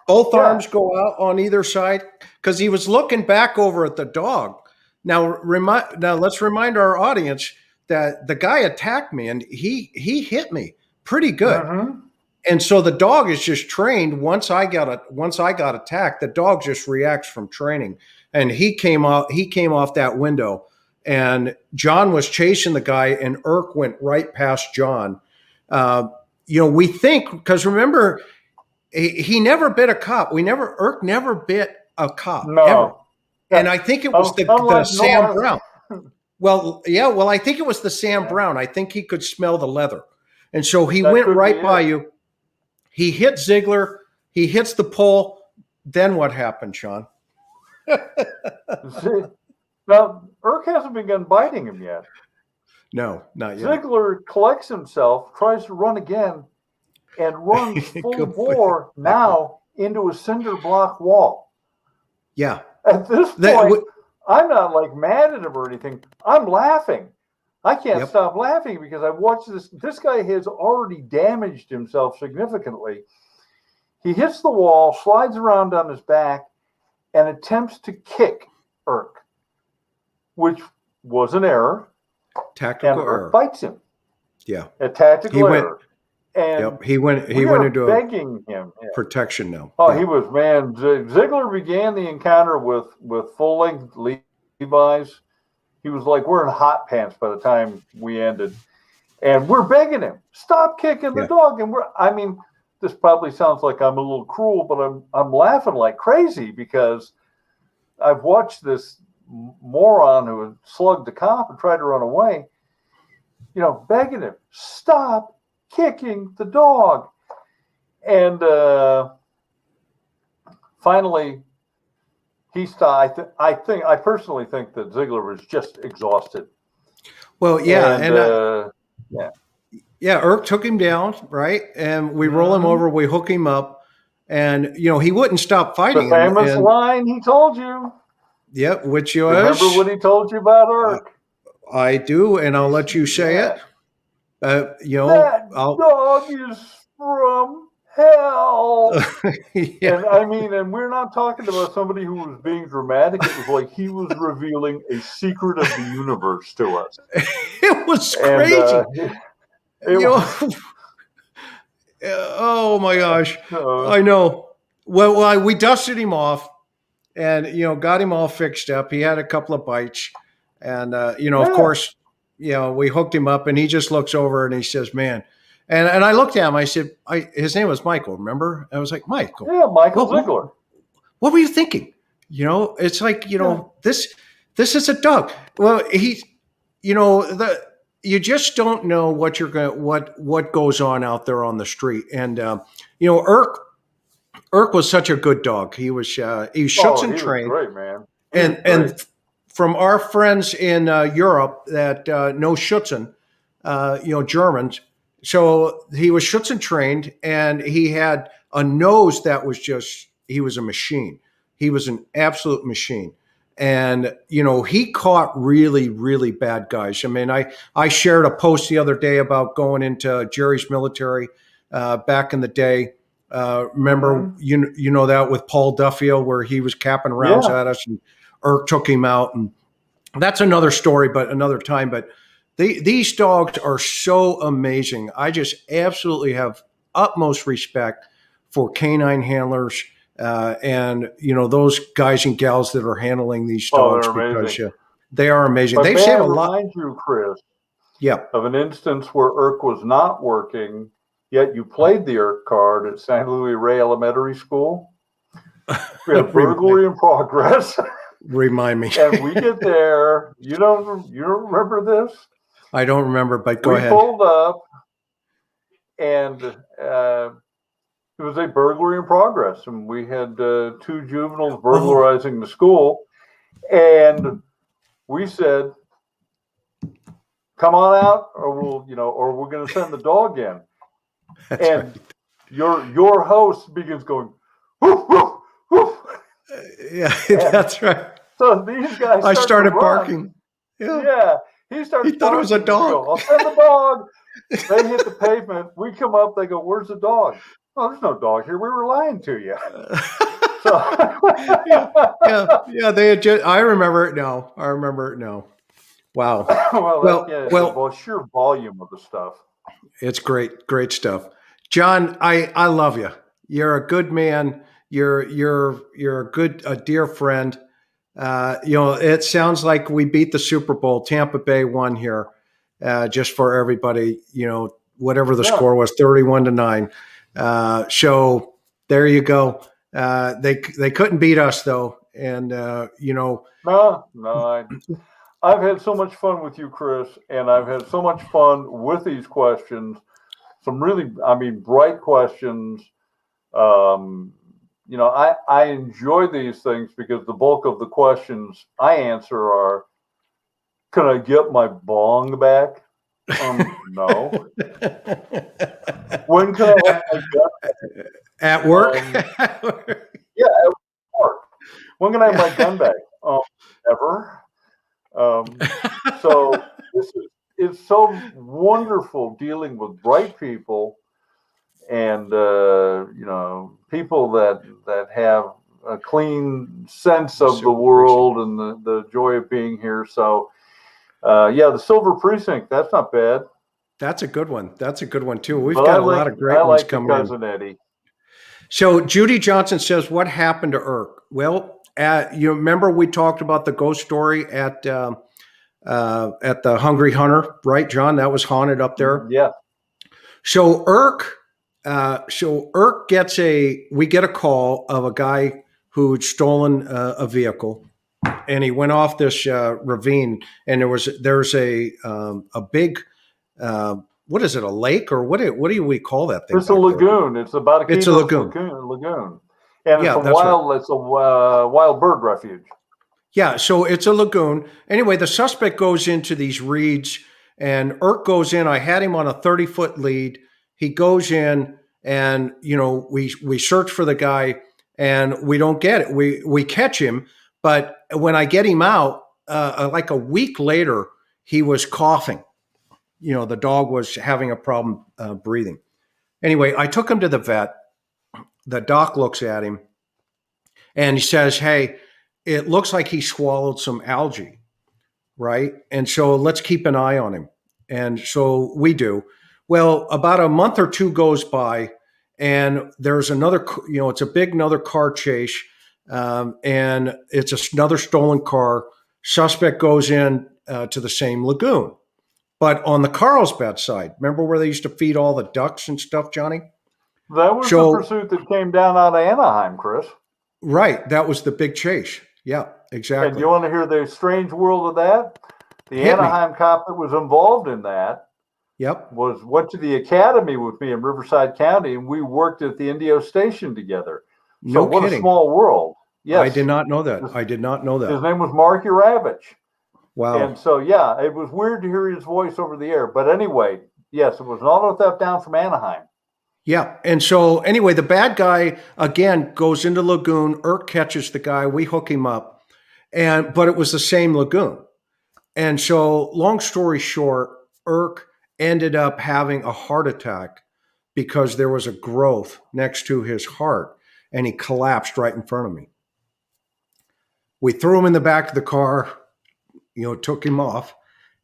both arms go out on either side because he was looking back over at the dog. Now let's remind our audience that the guy attacked me and he hit me pretty good. Mm-hmm. And so the dog is just trained. Once I got attacked, the dog just reacts from training. And he came off that window, and John was chasing the guy, and Irk went right past John. We think, because remember, he never bit a cop. Irk never bit a cop ever. And I think it was the Sam Brown. Well, yeah. Well, I think it was the Sam Brown. I think he could smell the leather, and so he went right by you. He hit Ziegler. He hits the pole. Then what happened, Sean? Now, Irk hasn't begun biting him yet. No, not yet. Ziegler collects himself, tries to run again, and runs full bore now into a cinder block wall. Yeah. At this point, I'm not like mad at him or anything. I'm laughing. I can't stop laughing because I've watched this. This guy has already damaged himself significantly. He hits the wall, slides around on his back, and attempts to kick Irk, which was an error. Tactical and error. Irk bites him. Yeah. A tactical error. And he went into begging him protection now. Oh, he was, man. Ziegler began the encounter with full-length Levi's. He was like wearing hot pants by the time we ended. And we're begging him, stop kicking the dog. And this probably sounds like I'm a little cruel, but I'm laughing like crazy because I've watched this moron who had slugged a cop and tried to run away, begging him, stop kicking the dog. And finally, he stopped. I personally think that Ziegler was just exhausted. Well, yeah. Yeah, Irk took him down, right? And we roll him over, we hook him up, and he wouldn't stop fighting. The famous line he told you. Yep, which was. Remember what he told you about Irk? I do, and I'll let you say it. That dog is from hell. And we're not talking about somebody who was being dramatic. It was like he was revealing a secret of the universe to us. It was crazy. Oh my gosh, Uh, I know. Well, we dusted him off, and got him all fixed up. He had a couple of bites, and of yeah. course, we hooked him up, and he just looks over and he says, "Man," and I looked at him. I said, "His name was Michael. Remember?" I was like, "Michael, Yeah, Michael what, Ziegler. what were you thinking?" It's like Yeah. this is a dog. Well, you just don't know what you're going what goes on out there on the street, and Irk was such a good dog. He was Oh, Schutzhund he was trained, great, man. He was and great. from our friends in Europe that know Schutzen, Germans. So he was Schutzen trained, and he had a nose that was he was a machine. He was an absolute machine. And, he caught really, really bad guys. I mean, I shared a post the other day about going into Jerry's military back in the day. Remember, Hmm. you know that with Paul Duffield, where he was capping rounds Yeah. at us, and Irk took him out, and that's another story, but another time. But these dogs are so amazing. I just absolutely have utmost respect for canine handlers, and those guys and gals that are handling these Oh, dogs, they're because amazing. they are amazing. But They may I save a lot. remind you, Chris, Yeah. of an instance where Irk was not working, yet you played the Irk card at San Luis Rey Elementary School? We had a burglary in progress, Remind me. and we get there. You don't remember this? I don't remember, but go We ahead. pulled up, and it was a burglary in progress, and we had two juveniles burglarizing the school, and we said, "Come on out, or or we're going to send the dog in." That's And right. your host begins going, "Woof, woof, woof." Yeah, that's right. So these guys I start to started run. barking. Yeah. Yeah, he starts He thought it was a barking. We dog. go, "I'll send the dog." They hit the pavement. We come up. They go, "Where's the dog?" "Oh, there's no dog here. We were lying to you." So, Yeah. They had I remember it now. I remember it now. Wow. the sheer volume of the stuff. It's great stuff. John, I love you. You're a good man. You're a dear friend. It sounds like we beat the Super Bowl. Tampa Bay won here. Just for everybody, whatever the Yeah. score was, 31-9. So there you go. They couldn't beat us though, and No. I've had so much fun with you, Chris, and I've had so much fun with these questions. Some really, bright questions. I enjoy these things because the bulk of the questions I answer are, "Can I get my bong back?" No. "When can I have my gun back?" At work. Yeah, at work. "When can I have my gun back?" Never. So it's so wonderful dealing with bright people, and people that have a clean sense of the Super world and the joy of being here. So the Silver Precinct, that's not bad. That's a good one. That's a good one too. We've But got a lot of great ones the coming in. Cousin Eddie. So Judy Johnson says, "What happened to Irk?" Well, you remember we talked about the ghost story at the Hungry Hunter, right, John? That was haunted up there. Yeah. So Irk we get a call of a guy who'd stolen a vehicle, and he went off this ravine, and there's a big what is it, a lake, or what do we call that thing? It's a lagoon. It's about a It's a lagoon. lagoon. And Yeah, it's that's right. it's a wild bird refuge. Yeah, so it's a lagoon. Anyway, the suspect goes into these reeds, and Irk goes in. I had him on a 30-foot lead. He goes in, and we search for the guy, and we don't get it. We catch him, but when I get him out, like a week later, he was coughing. The dog was having a problem breathing. Anyway, I took him to the vet. The doc looks at him, and he says, "Hey, it looks like he swallowed some algae, right? And so let's keep an eye on him." And so we do. Well, about a month or two goes by, and there's another, it's a big another car chase, and it's another stolen car. Suspect goes in to the same lagoon, but on the Carlsbad side. Remember where they used to feed all the ducks and stuff, Johnny? That was the So, pursuit that came down out of Anaheim, Chris. right, that was the big chase. Yeah, And exactly. you want to hear the strange world of that? The Hit me. Anaheim cop that was involved in that Yep. went to the academy with me in Riverside County, and we worked at the Indio station together. So No what kidding. a small world. Yes. I did not know that. I did not know His that. name was Mark Uravich. Wow. And so, yeah, it was weird to hear his voice over the air. But anyway, yes, it was an auto theft down from Anaheim. Yeah. And so anyway, the bad guy again goes into lagoon. Irk catches the guy. We hook him up. But it was the same lagoon. And so long story short, Irk ended up having a heart attack because there was a growth next to his heart and he collapsed right in front of me. We threw him in the back of the car, took him off.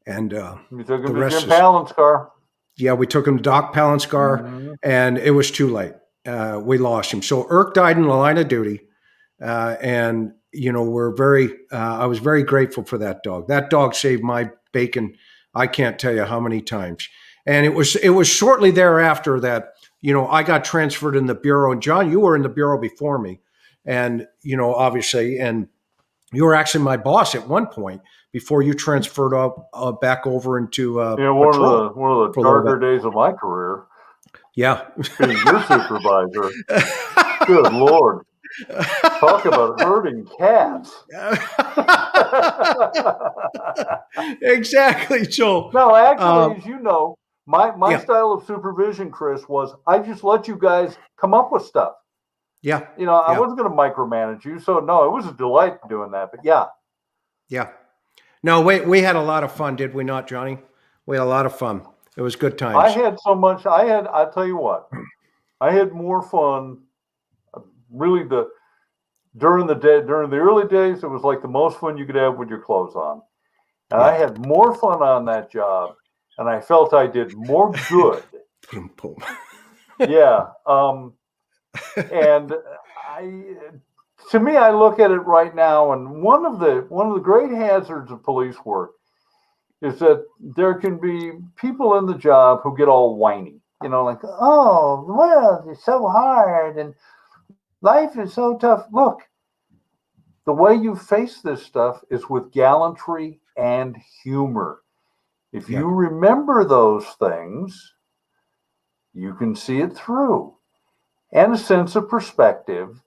And You took the him to rest Jim is- Pallen's car. yeah, we took him to Doc Pallen's car, and it was too late. We lost him. So Irk died in the line of duty, and I was very grateful for that dog. That dog saved my bacon. I can't tell you how many times. And it was shortly thereafter that I got transferred in the bureau. And John, you were in the bureau before me, and obviously, and you were actually my boss at one point before you transferred up back over into One patrol of the for a little darker bit. days of my career, Yeah. being your supervisor. Good Lord. Talk about herding cats. Exactly. So No, actually, as you know, my Yeah. style of supervision, Chris, was I just let you guys come up with stuff. yeah, I Yeah. wasn't going to micromanage you. So, no, it was a delight doing that. But yeah, yeah. No, we had a lot of fun, did we not, Johnny? We had a lot of fun. It was good times. I had so much. I'll tell you what, I had more fun really during the early days. It was like the most fun you could have with your clothes on. And I had more fun on that job, and I felt I did more good. Boom, boom. Yeah. And to me, I look at it right now, and one of the great hazards of police work is that there can be people in the job who get all whiny, like, oh, well, it's so hard and life is so tough. Look, the way you face this stuff is with gallantry and humor. If you remember those things, you can see it through, and a sense of perspective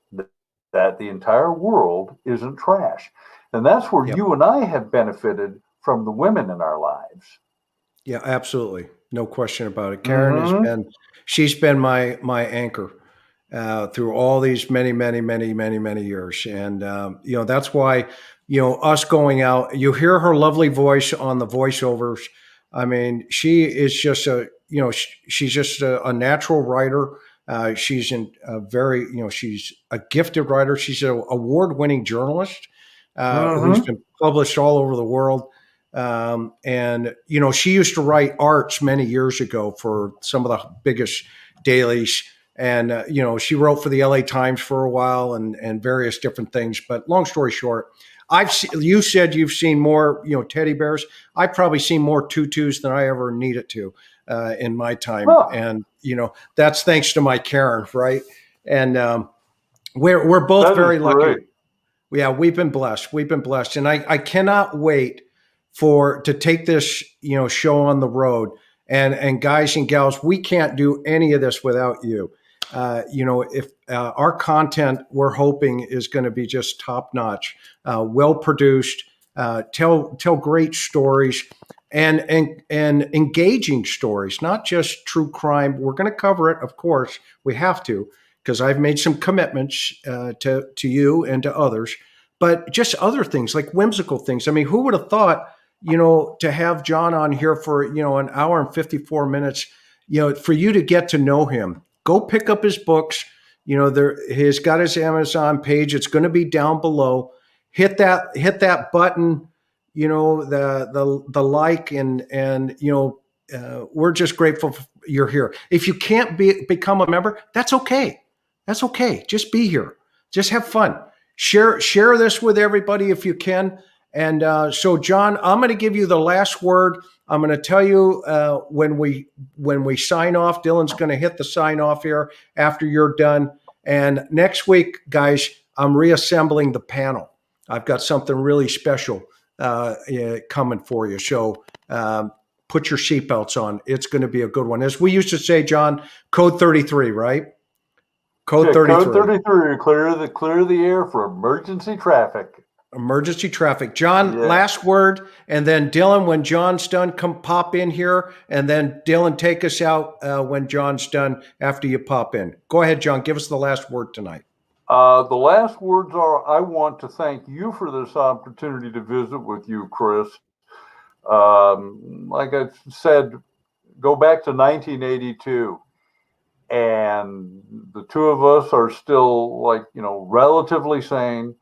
that the entire world isn't trash. And that's where you and I have benefited from the women in our lives. Yeah, absolutely. No question about it. Karen she's been my anchor through all these many, many, many, many, many years. And, that's why, us going out, you hear her lovely voice on the voiceovers. I mean, she is just she's just a natural writer. She's she's a gifted writer. She's an award-winning journalist who's been published all over the world. And she used to write arts many years ago for some of the biggest dailies. And, she wrote for the LA Times for a while and various different things. But long story short, you said you've seen more, teddy bears. I've probably seen more tutus than I ever needed to in my time. Huh. And, that's thanks to my Karen, right? And we're both That very is lucky. great. Yeah, we've been blessed. We've been blessed. And I cannot wait to take this, show on the road. And guys and gals, we can't do any of this without you. If our content, we're hoping, is going to be just top notch, well produced, tell great stories and engaging stories, not just true crime. We're going to cover it, of course. We have to, because I've made some commitments to you and to others, but just other things like whimsical things. I mean, who would have thought, to have John on here for, an hour and 54 minutes, for you to get to know him. Go pick up his books. He's got his Amazon page. It's going to be down below. Hit that button, the like and we're just grateful you're here. If you can't become a member, that's okay. That's okay. Just be here. Just have fun. Share this with everybody if you can. And so, John, I'm going to give you the last word. I'm going to tell you when we sign off. Dylan's going to hit the sign off here after you're done. And next week, guys, I'm reassembling the panel. I've got something really special coming for you. So put your seatbelts on. It's going to be a good one. As we used to say, John, code 33, right? Code 33. Code 33. Clear the air for emergency traffic. Emergency traffic. John, last word, and then Dylan, when John's done, come pop in here, and then Dylan, take us out when John's done after you pop in. Go ahead, John. Give us the last word tonight. The last words are, I want to thank you for this opportunity to visit with you, Chris. Like I said, go back to 1982, and the two of us are still, like, relatively sane.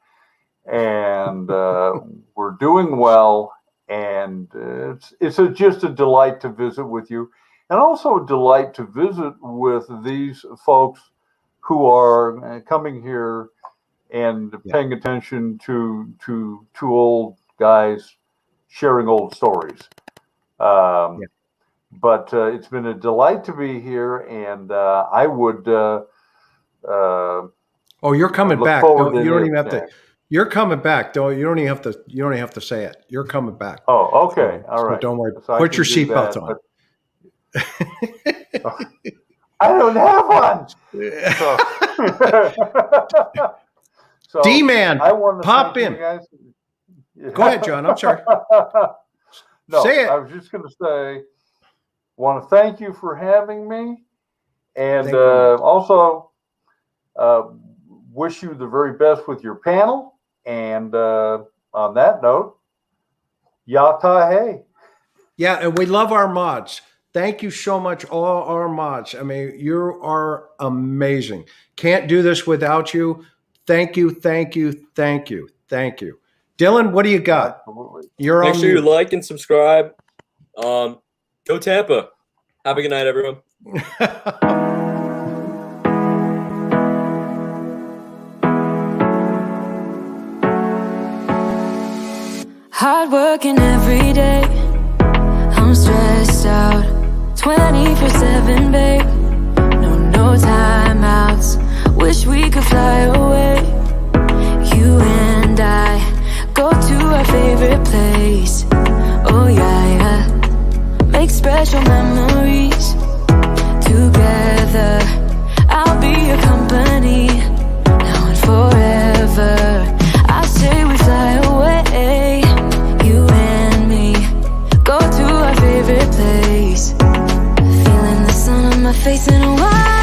And we're doing well, and it's just a delight to visit with you, and also a delight to visit with these folks who are coming here and paying attention to two old guys sharing old stories. But it's been a delight to be here, and I would. You're coming back. You don't even have to. You're coming back, though. You don't even have to say it. You're coming back. Oh, okay. All right. So don't worry. So put your seatbelt on. I don't have one. So D-Man, I want to pop in. Guys. Go ahead, John. I'm sorry. No, say it. I was just going to say, want to thank you for having me, and also wish you the very best with your panel. And on that note, yata hey. Yeah, and we love our mods. Thank you so much, all our mods. I mean, you are amazing. Can't do this without you. Thank you, thank you, thank you, thank you. Dylan, what do you got? Absolutely. You're Make on sure you mute. like and subscribe. Go Tampa. Have a good night, everyone. Hard working every day, I'm stressed out 24/7, babe. No timeouts, wish we could fly away. You and I go to our favorite place. Oh yeah, make special memories together. I'll be your company now and forever. I say we fly away, you and me, go to our favorite place. Feeling the sun on my face in a while.